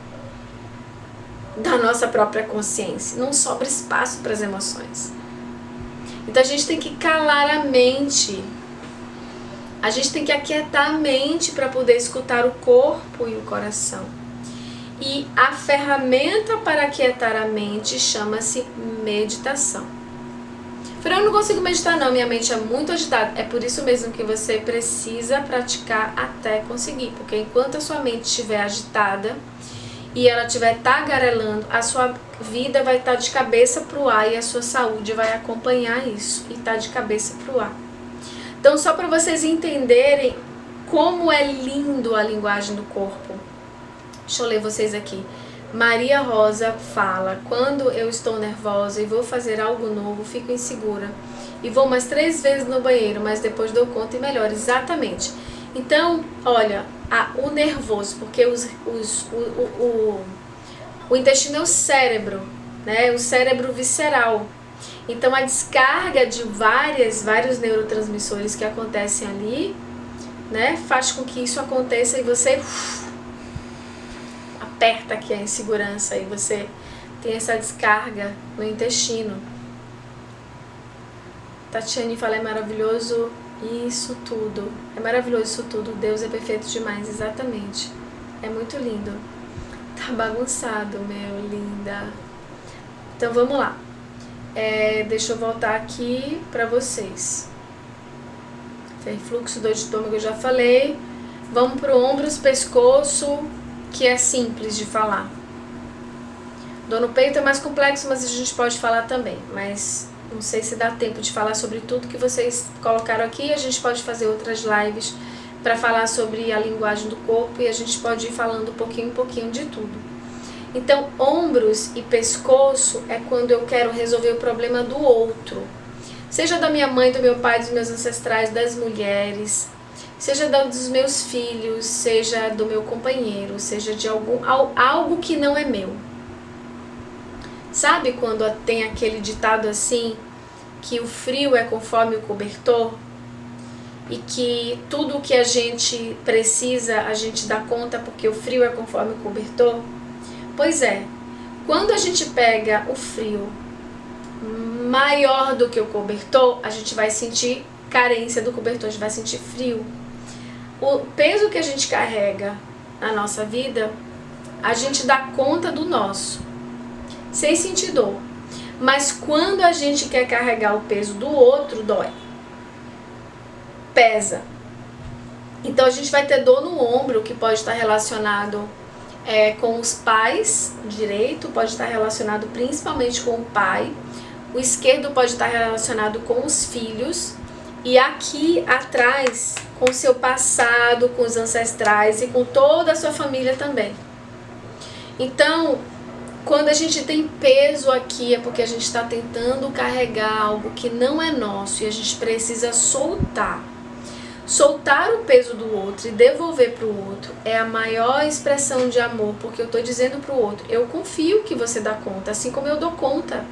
da nossa própria consciência. Não sobra espaço para as emoções. Então a gente tem que calar a mente. A gente tem que aquietar a mente para poder escutar o corpo e o coração. E a ferramenta para aquietar a mente chama-se meditação. Fran, eu não consigo meditar não, minha mente é muito agitada. É por isso mesmo que você precisa praticar até conseguir, porque enquanto a sua mente estiver agitada e ela estiver tagarelando, a sua vida vai estar de cabeça pro ar e a sua saúde vai acompanhar isso e tá de cabeça pro ar. Então, só para vocês entenderem como é lindo a linguagem do corpo. Deixa eu ler vocês aqui. Maria Rosa fala: quando eu estou nervosa e vou fazer algo novo, fico insegura. E vou mais 3 vezes no banheiro, mas depois dou conta e melhoro. Exatamente. Então, olha, o nervoso, porque o intestino é o cérebro, né? O cérebro visceral. Então, a descarga de vários neurotransmissores que acontecem ali, né, faz com que isso aconteça e você aperta aqui a insegurança e você tem essa descarga no intestino. Tatiane fala: é maravilhoso isso tudo. É maravilhoso isso tudo. Deus é perfeito demais, exatamente. É muito lindo. Tá bagunçado, meu linda. Então vamos lá. Deixa eu voltar aqui pra vocês. Refluxo, dor de estômago, eu já falei. Vamos pro ombros, pescoço, que é simples de falar. Dor no peito é mais complexo, mas a gente pode falar também. Mas não sei se dá tempo de falar sobre tudo que vocês colocaram aqui. A gente pode fazer outras lives para falar sobre a linguagem do corpo e a gente pode ir falando um pouquinho de tudo. Então, ombros e pescoço é quando eu quero resolver o problema do outro. Seja da minha mãe, do meu pai, dos meus ancestrais, das mulheres, seja dos meus filhos, seja do meu companheiro, seja de algo que não é meu. Sabe quando tem aquele ditado assim, que o frio é conforme o cobertor? E que tudo o que a gente precisa, a gente dá conta porque o frio é conforme o cobertor? Pois é, quando a gente pega o frio maior do que o cobertor, a gente vai sentir carência do cobertor, a gente vai sentir frio. O peso que a gente carrega na nossa vida, a gente dá conta do nosso, sem sentir dor. Mas quando a gente quer carregar o peso do outro, dói. Pesa. Então a gente vai ter dor no ombro, que pode estar relacionado com os pais direito, pode estar relacionado principalmente com o pai. O esquerdo pode estar relacionado com os filhos. E aqui atrás, com o seu passado, com os ancestrais e com toda a sua família também. Então, quando a gente tem peso aqui, é porque a gente está tentando carregar algo que não é nosso e a gente precisa soltar. Soltar o peso do outro e devolver para o outro é a maior expressão de amor, porque eu estou dizendo para o outro: eu confio que você dá conta, assim como eu dou conta.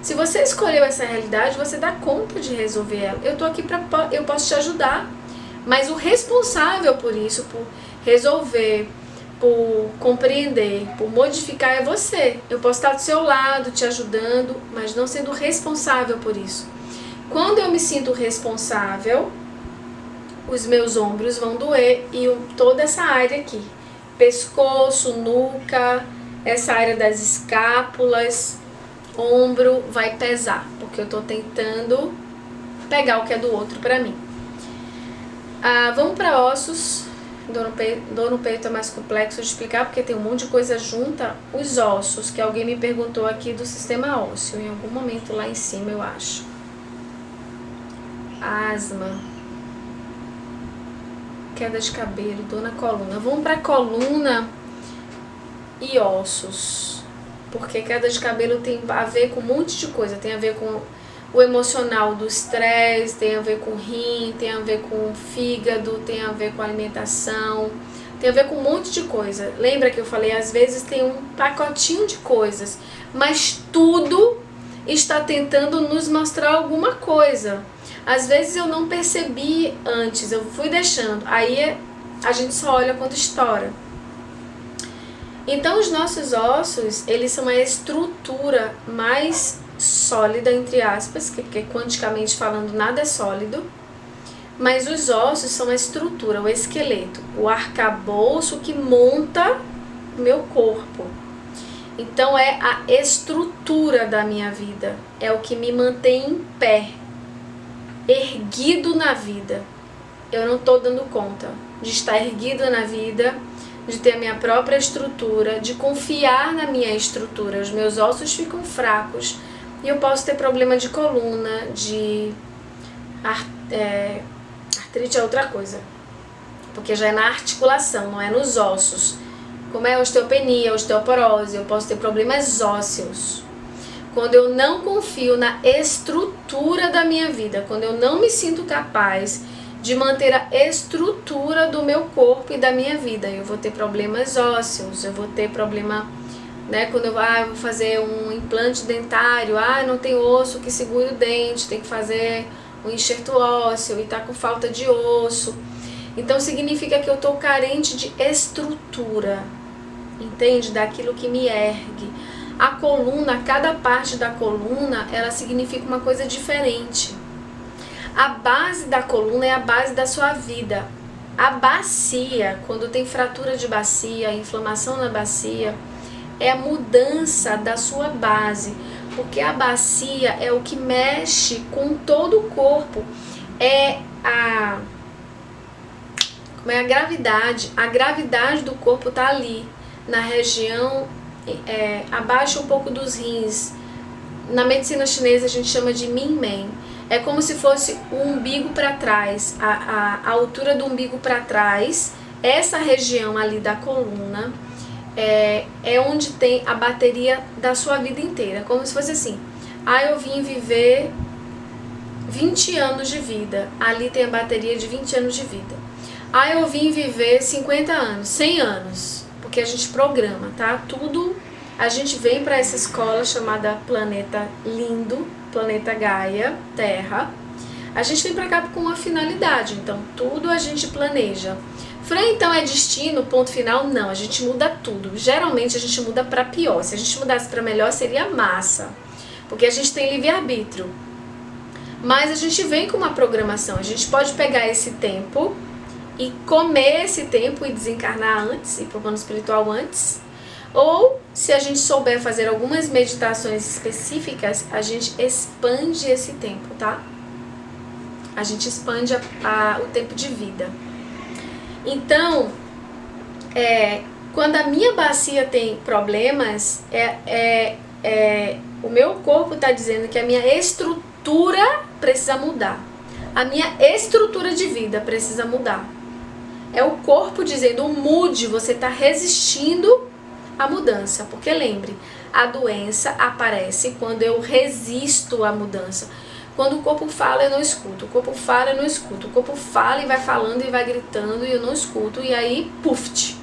Se você escolheu essa realidade, você dá conta de resolver ela. Eu estou aqui eu posso te ajudar, mas o responsável por isso, por resolver, por compreender, por modificar é você. Eu posso estar do seu lado, te ajudando, mas não sendo responsável por isso. Quando eu me sinto responsável, os meus ombros vão doer e toda essa área aqui, pescoço, nuca, essa área das escápulas, ombro vai pesar, porque eu tô tentando pegar o que é do outro pra mim. Vamos para ossos. Dor no peito é mais complexo de explicar, porque tem um monte de coisa junta. Os ossos, que alguém me perguntou aqui do sistema ósseo, em algum momento lá em cima, eu acho. Asma, queda de cabelo, dor na coluna. Vamos para coluna e ossos, porque queda de cabelo tem a ver com um monte de coisa. Tem a ver com o emocional do estresse, tem a ver com o rim, tem a ver com o fígado, tem a ver com a alimentação, tem a ver com um monte de coisa. Lembra que eu falei, às vezes tem um pacotinho de coisas, mas tudo está tentando nos mostrar alguma coisa. Às vezes eu não percebi antes, eu fui deixando, aí a gente só olha quando estoura. Então os nossos ossos, eles são a estrutura mais sólida, entre aspas, porque quanticamente falando nada é sólido, mas os ossos são a estrutura, o esqueleto, o arcabouço que monta o meu corpo. Então é a estrutura da minha vida, é o que me mantém em pé, erguido na vida. Eu não estou dando conta de estar erguido na vida, de ter a minha própria estrutura, de confiar na minha estrutura. Os meus ossos ficam fracos e eu posso ter problema de coluna, de artrite é outra coisa, porque já é na articulação, não é nos ossos. Como é osteopenia, osteoporose, eu posso ter problemas ósseos. Quando eu não confio na estrutura da minha vida, quando eu não me sinto capaz de manter a estrutura do meu corpo e da minha vida, eu vou ter problemas ósseos, eu vou ter problema, né, quando eu vou fazer um implante dentário, não tem osso que segure o dente, tem que fazer um enxerto ósseo e tá com falta de osso. Então significa que eu tô carente de estrutura, entende? Daquilo que me ergue. A coluna, cada parte da coluna, ela significa uma coisa diferente. A base da coluna é a base da sua vida. A bacia, quando tem fratura de bacia, inflamação na bacia, é a mudança da sua base, porque a bacia é o que mexe com todo o corpo, é a gravidade do corpo está ali, na região abaixo um pouco dos rins. Na medicina chinesa a gente chama de Minmen. É como se fosse o umbigo para trás, a altura do umbigo para trás, essa região ali da coluna é onde tem a bateria da sua vida inteira. Como se fosse assim, eu vim viver 20 anos de vida, ali tem a bateria de 20 anos de vida. Eu vim viver 50 anos, 100 anos, porque a gente programa, tá? Tudo, a gente vem para essa escola chamada Planeta Lindo, Planeta Gaia, Terra. A gente vem para cá com uma finalidade, então tudo a gente planeja. Frei, então é destino, ponto final? Não, a gente muda tudo. Geralmente a gente muda para pior. Se a gente mudasse para melhor seria massa, porque a gente tem livre-arbítrio. Mas a gente vem com uma programação, a gente pode pegar esse tempo e comer esse tempo e desencarnar antes, ir para o plano espiritual antes, ou se a gente souber fazer algumas meditações específicas, a gente expande esse tempo, tá? A gente expande o tempo de vida. Então, quando a minha bacia tem problemas, o meu corpo está dizendo que a minha estrutura precisa mudar. A minha estrutura de vida precisa mudar. É o corpo dizendo, mude, você está resistindo à mudança. Porque lembre, a doença aparece quando eu resisto à mudança. Quando o corpo fala, eu não escuto. O corpo fala, eu não escuto. O corpo fala e vai falando e vai gritando e eu não escuto. E aí, puft.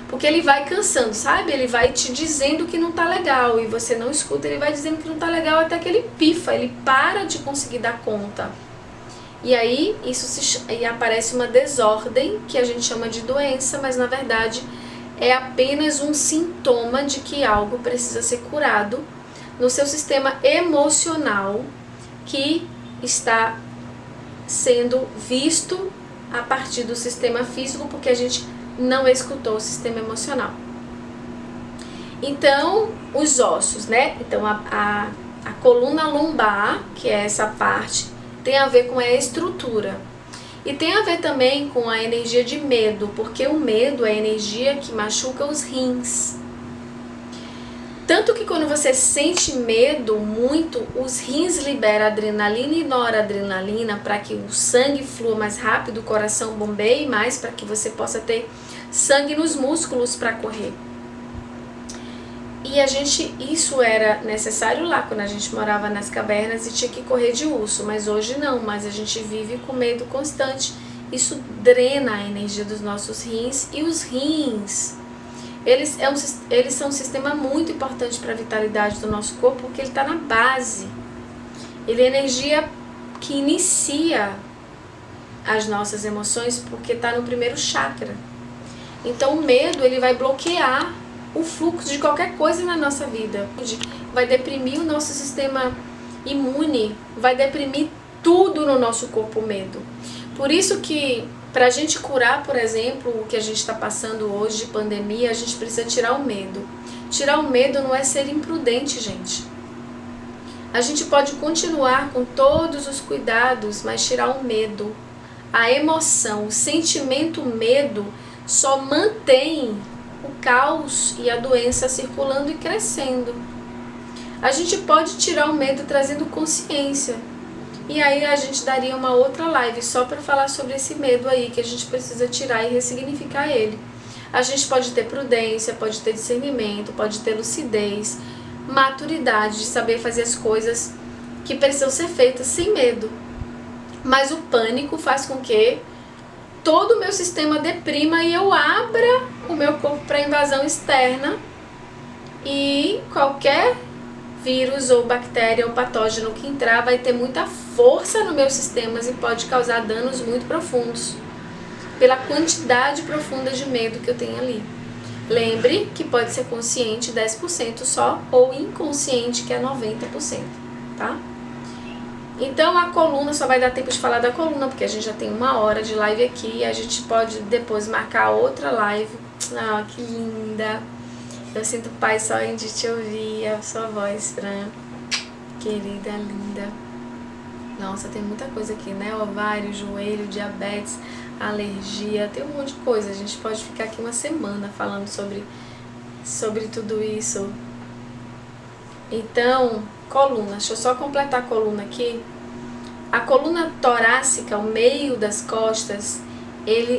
Porque ele vai cansando, sabe? Ele vai te dizendo que não tá legal e você não escuta. Ele vai dizendo que não tá legal até que ele pifa, ele para de conseguir dar conta. E aí e aparece uma desordem que a gente chama de doença, mas na verdade é apenas um sintoma de que algo precisa ser curado no seu sistema emocional, que está sendo visto a partir do sistema físico, porque a gente não escutou o sistema emocional. Então, os ossos, né? Então, a coluna lombar, que é essa parte, tem a ver com a estrutura. E tem a ver também com a energia de medo, porque o medo é a energia que machuca os rins. Tanto que quando você sente medo muito, os rins liberam adrenalina e noradrenalina para que o sangue flua mais rápido, o coração bombeie mais, para que você possa ter sangue nos músculos para correr. E isso era necessário lá, quando a gente morava nas cavernas e tinha que correr de urso, mas hoje não, mas a gente vive com medo constante. Isso drena a energia dos nossos rins, e os rins, eles são um sistema muito importante para a vitalidade do nosso corpo, porque ele está na base. Ele é a energia que inicia as nossas emoções, porque está no primeiro chakra. Então o medo, ele vai bloquear o fluxo de qualquer coisa na nossa vida. Vai deprimir o nosso sistema imune, vai deprimir tudo no nosso corpo, o medo. Por isso que Para a gente curar, por exemplo, o que a gente está passando hoje de pandemia, a gente precisa tirar o medo. Tirar o medo não é ser imprudente, gente. A gente pode continuar com todos os cuidados, mas tirar o medo, a emoção, o sentimento medo só mantém o caos e a doença circulando e crescendo. A gente pode tirar o medo trazendo consciência. E aí a gente daria uma outra live só para falar sobre esse medo aí que a gente precisa tirar e ressignificar ele. A gente pode ter prudência, pode ter discernimento, pode ter lucidez, maturidade de saber fazer as coisas que precisam ser feitas sem medo. Mas o pânico faz com que todo o meu sistema deprima e eu abra o meu corpo para invasão externa e qualquer vírus ou bactéria ou patógeno que entrar vai ter muita força no meu sistema e pode causar danos muito profundos pela quantidade profunda de medo que eu tenho ali. Lembre que pode ser consciente 10% só ou inconsciente que é 90%, tá? Então a coluna, só vai dar tempo de falar da coluna, porque a gente já tem 1 hora de live aqui e a gente pode depois marcar outra live. Ah, que linda! Eu sinto paz só em de te ouvir, a sua voz, Fran. Querida, linda. Nossa, tem muita coisa aqui, né? Ovário, joelho, diabetes, alergia, tem um monte de coisa. A gente pode ficar aqui 1 semana falando sobre tudo isso. Então, coluna, deixa eu só completar a coluna aqui. A coluna torácica, o meio das costas,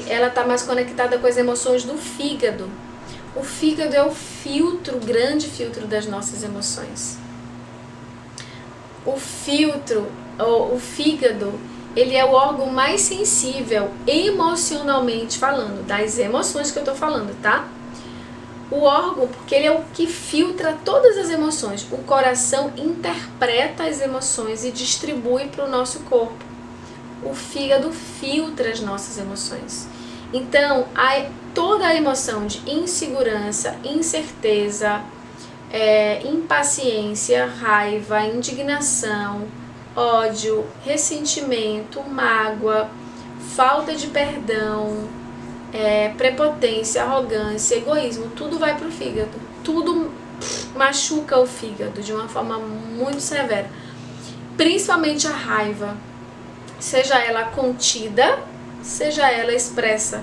ela está mais conectada com as emoções do fígado. O fígado é o filtro, o grande filtro das nossas emoções. O fígado, ele é o órgão mais sensível emocionalmente falando, das emoções que eu tô falando, tá? O órgão, porque ele é o que filtra todas as emoções. O coração interpreta as emoções e distribui para o nosso corpo. O fígado filtra as nossas emoções. Então, toda a emoção de insegurança, incerteza, impaciência, raiva, indignação, ódio, ressentimento, mágoa, falta de perdão, prepotência, arrogância, egoísmo, tudo vai pro fígado. Tudo machuca o fígado de uma forma muito severa. Principalmente a raiva, seja ela contida, seja ela expressada.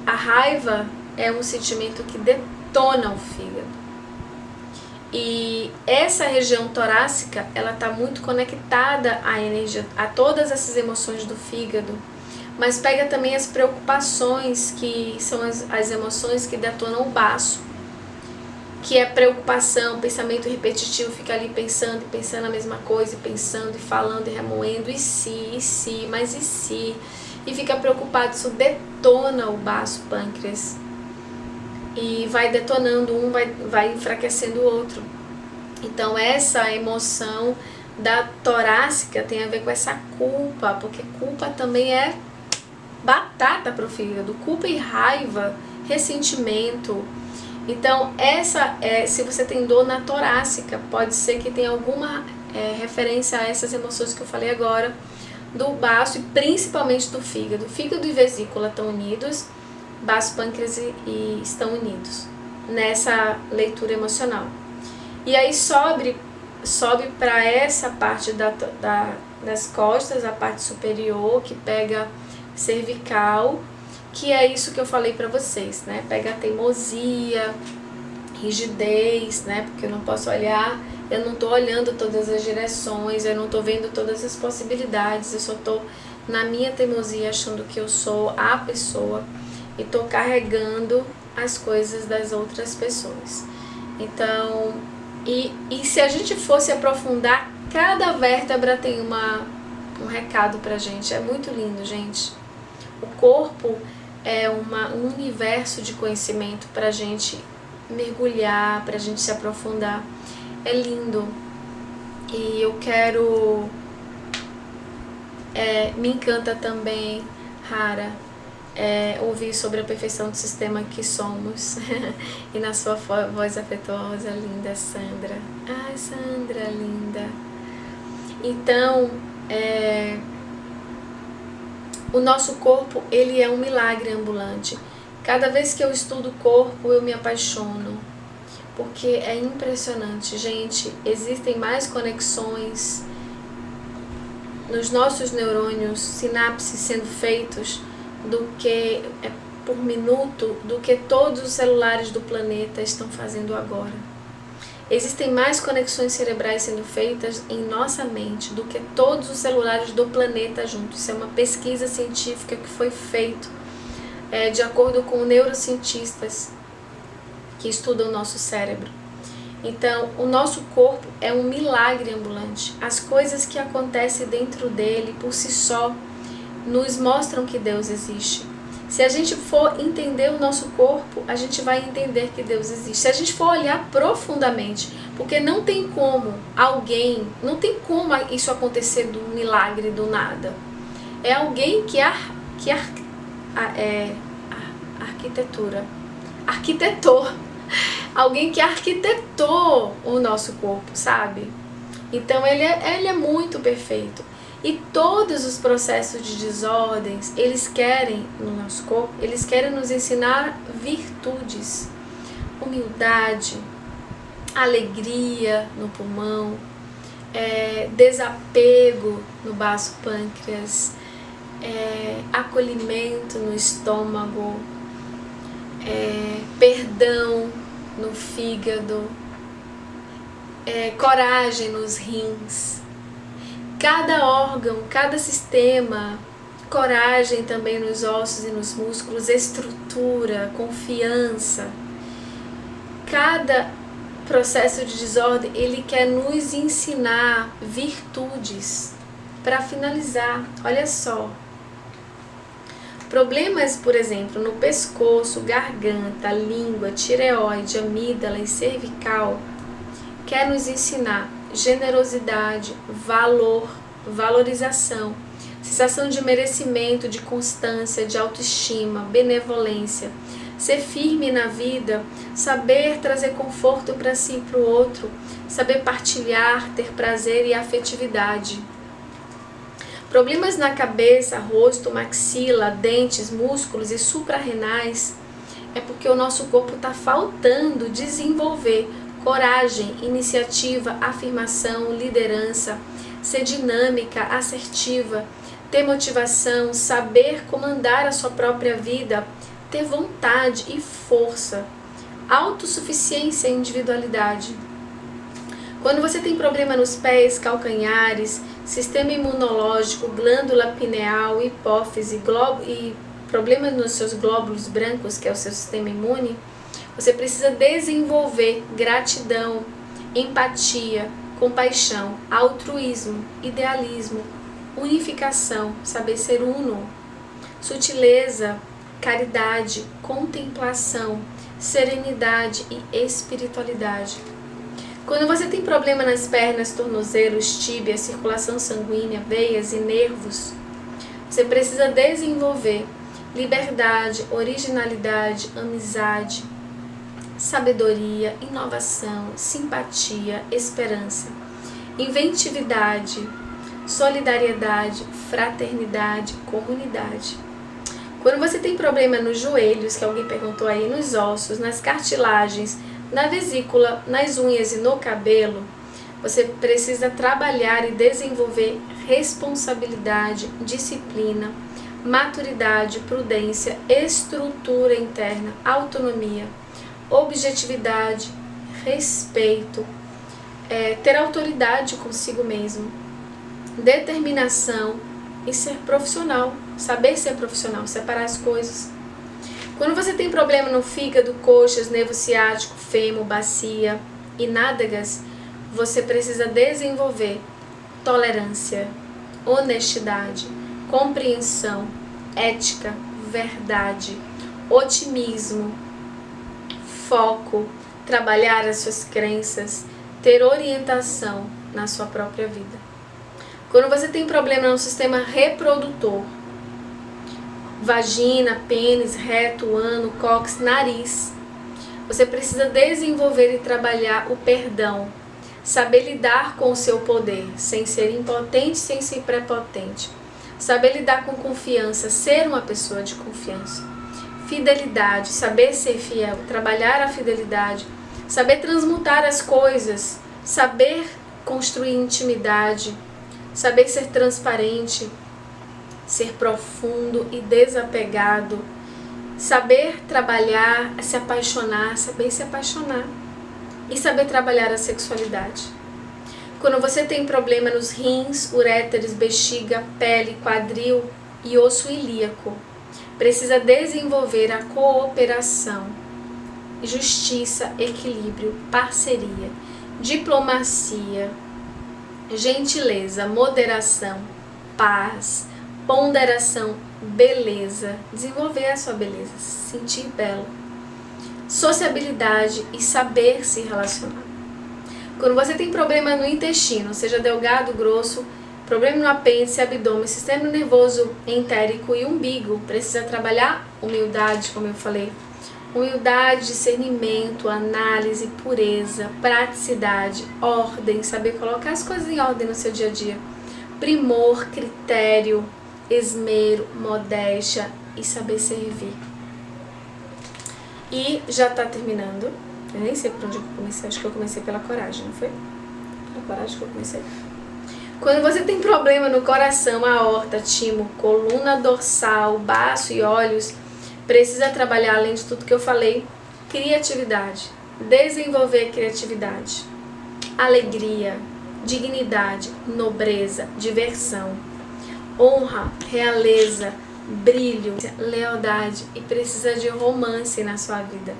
A raiva é um sentimento que detona o fígado. E essa região torácica, ela está muito conectada à energia, a todas essas emoções do fígado, mas pega também as preocupações, que são as emoções que detonam o baço, que é preocupação, pensamento repetitivo, fica ali pensando a mesma coisa, pensando e falando e remoendo, e se, mas e se? E fica preocupado, isso detona o baço pâncreas. E vai detonando um, vai enfraquecendo o outro. Então essa emoção da torácica tem a ver com essa culpa, porque culpa também é batata pro fígado. Culpa e raiva, ressentimento. Então se você tem dor na torácica, pode ser que tenha alguma referência a essas emoções que eu falei agora, do baço e principalmente do fígado. Fígado e vesícula estão unidos, baço, pâncreas e estão unidos nessa leitura emocional. E aí sobe para essa parte das costas, a parte superior, que pega cervical, que é isso que eu falei para vocês, né? Pega a teimosia, rigidez, né? Porque eu não posso olhar, eu não tô olhando todas as direções, eu não tô vendo todas as possibilidades, eu só tô na minha teimosia achando que eu sou a pessoa e tô carregando as coisas das outras pessoas. Então, e se a gente fosse aprofundar, cada vértebra tem um recado pra gente. É muito lindo, gente. O corpo é um universo de conhecimento pra gente mergulhar, pra gente se aprofundar. É lindo. E eu quero... me encanta também, Rara, ouvir sobre a perfeição do sistema que somos. E na sua voz afetuosa, linda, Sandra. Ai, Sandra, linda. Então, O nosso corpo, ele é um milagre ambulante. Cada vez que eu estudo o corpo, eu me apaixono. Porque é impressionante, gente. Existem mais conexões nos nossos neurônios, sinapses sendo feitos por minuto do que todos os celulares do planeta estão fazendo agora. Existem mais conexões cerebrais sendo feitas em nossa mente do que todos os celulares do planeta juntos. Isso é uma pesquisa científica que foi feita de acordo com neurocientistas que estudam o nosso cérebro. Então, o nosso corpo é um milagre ambulante. As coisas que acontecem dentro dele, por si só, nos mostram que Deus existe. Se a gente for entender o nosso corpo, a gente vai entender que Deus existe. Se a gente for olhar profundamente, porque não tem como isso acontecer do milagre, do nada. É alguém que arquitetou. Alguém que arquitetou o nosso corpo, sabe? Então ele é muito perfeito. E todos os processos de desordens, eles querem, no nosso corpo, eles querem nos ensinar virtudes. Humildade, alegria no pulmão, desapego no baço pâncreas, acolhimento no estômago, perdão no fígado, coragem nos rins. Cada órgão, cada sistema, coragem também nos ossos e nos músculos, estrutura, confiança. Cada processo de desordem, ele quer nos ensinar virtudes. Para finalizar, olha só. Problemas, por exemplo, no pescoço, garganta, língua, tireoide, amígdala e cervical, quer nos ensinar generosidade, valorização, sensação de merecimento, de constância, de autoestima, benevolência, ser firme na vida, saber trazer conforto para si e para o outro, saber partilhar, ter prazer e afetividade. Problemas na cabeça, rosto, maxila, dentes, músculos e suprarrenais é porque o nosso corpo está faltando desenvolver coragem, iniciativa, afirmação, liderança, ser dinâmica, assertiva, ter motivação, saber comandar a sua própria vida, ter vontade e força, autossuficiência e individualidade. Quando você tem problema nos pés, calcanhares, sistema imunológico, glândula pineal, hipófise e problemas nos seus glóbulos brancos, que é o seu sistema imune, você precisa desenvolver gratidão, empatia, compaixão, altruísmo, idealismo, unificação, saber ser uno, sutileza, caridade, contemplação, serenidade e espiritualidade. Quando você tem problema nas pernas, tornozelos, tíbias, circulação sanguínea, veias e nervos, você precisa desenvolver liberdade, originalidade, amizade, sabedoria, inovação, simpatia, esperança, inventividade, solidariedade, fraternidade, comunidade. Quando você tem problema nos joelhos, que alguém perguntou aí, nos ossos, nas cartilagens, na vesícula, nas unhas e no cabelo, você precisa trabalhar e desenvolver responsabilidade, disciplina, maturidade, prudência, estrutura interna, autonomia, objetividade, respeito, ter autoridade consigo mesmo, determinação e ser profissional, saber ser profissional, separar as coisas. Quando você tem problema no fígado, coxas, nervo ciático, fêmur, bacia e nádegas, você precisa desenvolver tolerância, honestidade, compreensão, ética, verdade, otimismo, foco, trabalhar as suas crenças, ter orientação na sua própria vida. Quando você tem problema no sistema reprodutor, vagina, pênis, reto, ano, cóccix, nariz, você precisa desenvolver e trabalhar o perdão, saber lidar com o seu poder, sem ser impotente, sem ser prepotente, saber lidar com confiança, ser uma pessoa de confiança. Fidelidade, saber ser fiel, trabalhar a fidelidade, saber transmutar as coisas, saber construir intimidade, saber ser transparente, ser profundo e desapegado, saber trabalhar, se apaixonar, saber se apaixonar e saber trabalhar a sexualidade. Quando você tem problema nos rins, uréteres, bexiga, pele, quadril e osso ilíaco, precisa desenvolver a cooperação, justiça, equilíbrio, parceria, diplomacia, gentileza, moderação, paz, ponderação, beleza, desenvolver a sua beleza, se sentir belo, sociabilidade e saber se relacionar. Quando você tem problema no intestino, seja delgado, grosso, problema no apêndice, abdômen, sistema nervoso entérico e umbigo, precisa trabalhar humildade, como eu falei. Humildade, discernimento, análise, pureza, praticidade, ordem, saber colocar as coisas em ordem no seu dia a dia. Primor, critério, esmero, modéstia e saber servir. E já está terminando. Eu nem sei por onde eu comecei, acho que eu comecei pela coragem, não foi? Pela coragem que eu comecei. Quando você tem problema no coração, aorta, timo, coluna dorsal, baço e olhos, precisa trabalhar, além de tudo que eu falei, criatividade, desenvolver criatividade, alegria, dignidade, nobreza, diversão, honra, realeza, brilho, lealdade e precisa de romance na sua vida.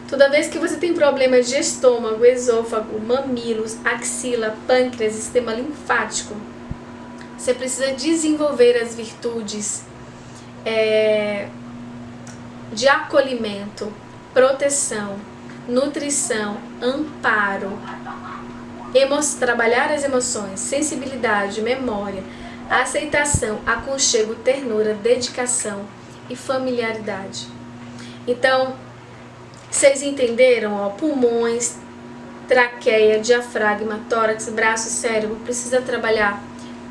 Toda vez que você tem problemas de estômago, esôfago, mamilos, axila, pâncreas, sistema linfático, você precisa desenvolver as virtudes de acolhimento, proteção, nutrição, amparo, trabalhar as emoções, sensibilidade, memória, aceitação, aconchego, ternura, dedicação e familiaridade. Então, vocês entenderam? Ó, pulmões, traqueia, diafragma, tórax, braço, cérebro, precisa trabalhar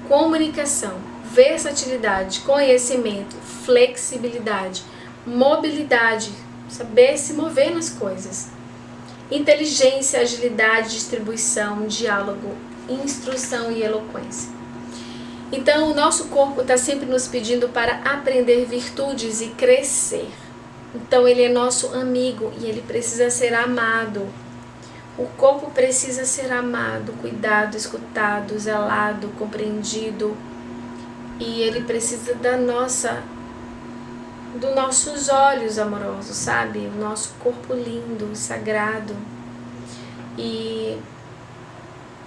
comunicação, versatilidade, conhecimento, flexibilidade, mobilidade, saber se mover nas coisas, inteligência, agilidade, distribuição, diálogo, instrução e eloquência. Então, o nosso corpo está sempre nos pedindo para aprender virtudes e crescer. Então, ele é nosso amigo e ele precisa ser amado. O corpo precisa ser amado, cuidado, escutado, zelado, compreendido. E ele precisa dos nossos olhos amorosos, sabe? O nosso corpo lindo, sagrado. E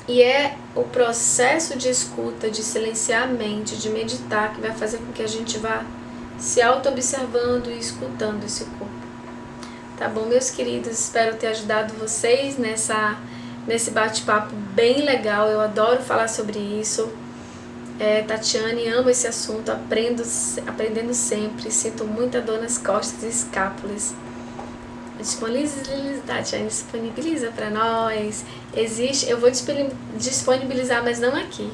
é o processo de escuta, de silenciar a mente, de meditar, que vai fazer com que a gente vá se auto-observando e escutando esse corpo. Tá bom, meus queridos? Espero ter ajudado vocês nesse bate-papo bem legal. Eu adoro falar sobre isso. Tatiane, amo esse assunto, aprendendo sempre. Sinto muita dor nas costas e escápulas. Tatiane, disponibiliza para nós. Eu vou disponibilizar, mas não aqui.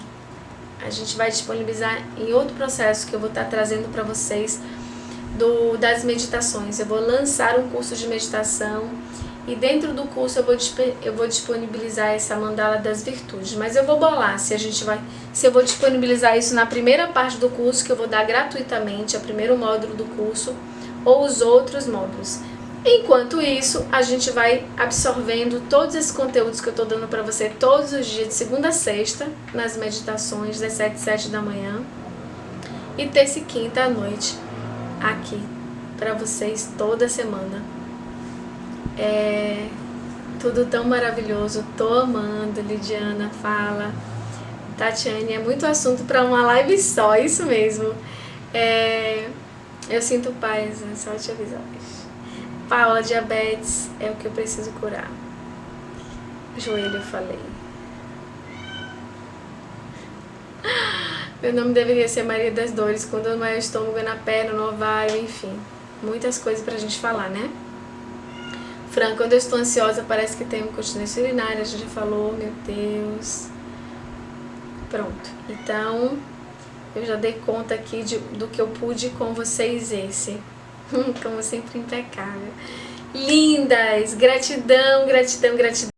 A gente vai disponibilizar em outro processo que eu vou estar trazendo para vocês das meditações. Eu vou lançar um curso de meditação e dentro do curso eu vou disponibilizar essa mandala das virtudes. Mas eu vou bolar se eu vou disponibilizar isso na primeira parte do curso, que eu vou dar gratuitamente, o primeiro módulo do curso, ou os outros módulos. Enquanto isso, a gente vai absorvendo todos esses conteúdos que eu estou dando para você todos os dias, de segunda a sexta, nas meditações, das 7 às 7 da manhã, e terça e quinta à noite, aqui, para vocês toda semana. Tudo tão maravilhoso, tô amando. Lidiana fala. Tatiane, é muito assunto para uma live só, isso mesmo. Eu sinto paz, né? Só te avisar. Paula, diabetes é o que eu preciso curar. Joelho, eu falei. Meu nome deveria ser Maria das Dores. Quando não é o estômago, é na perna, no ovário, enfim. Muitas coisas pra gente falar, né? Fran, quando eu estou ansiosa, parece que tenho incontinência urinária. A gente já falou, meu Deus. Pronto. Então, Eu já dei conta aqui do que eu pude com vocês esse. Como sempre, impecável. Lindas! Gratidão, gratidão, gratidão.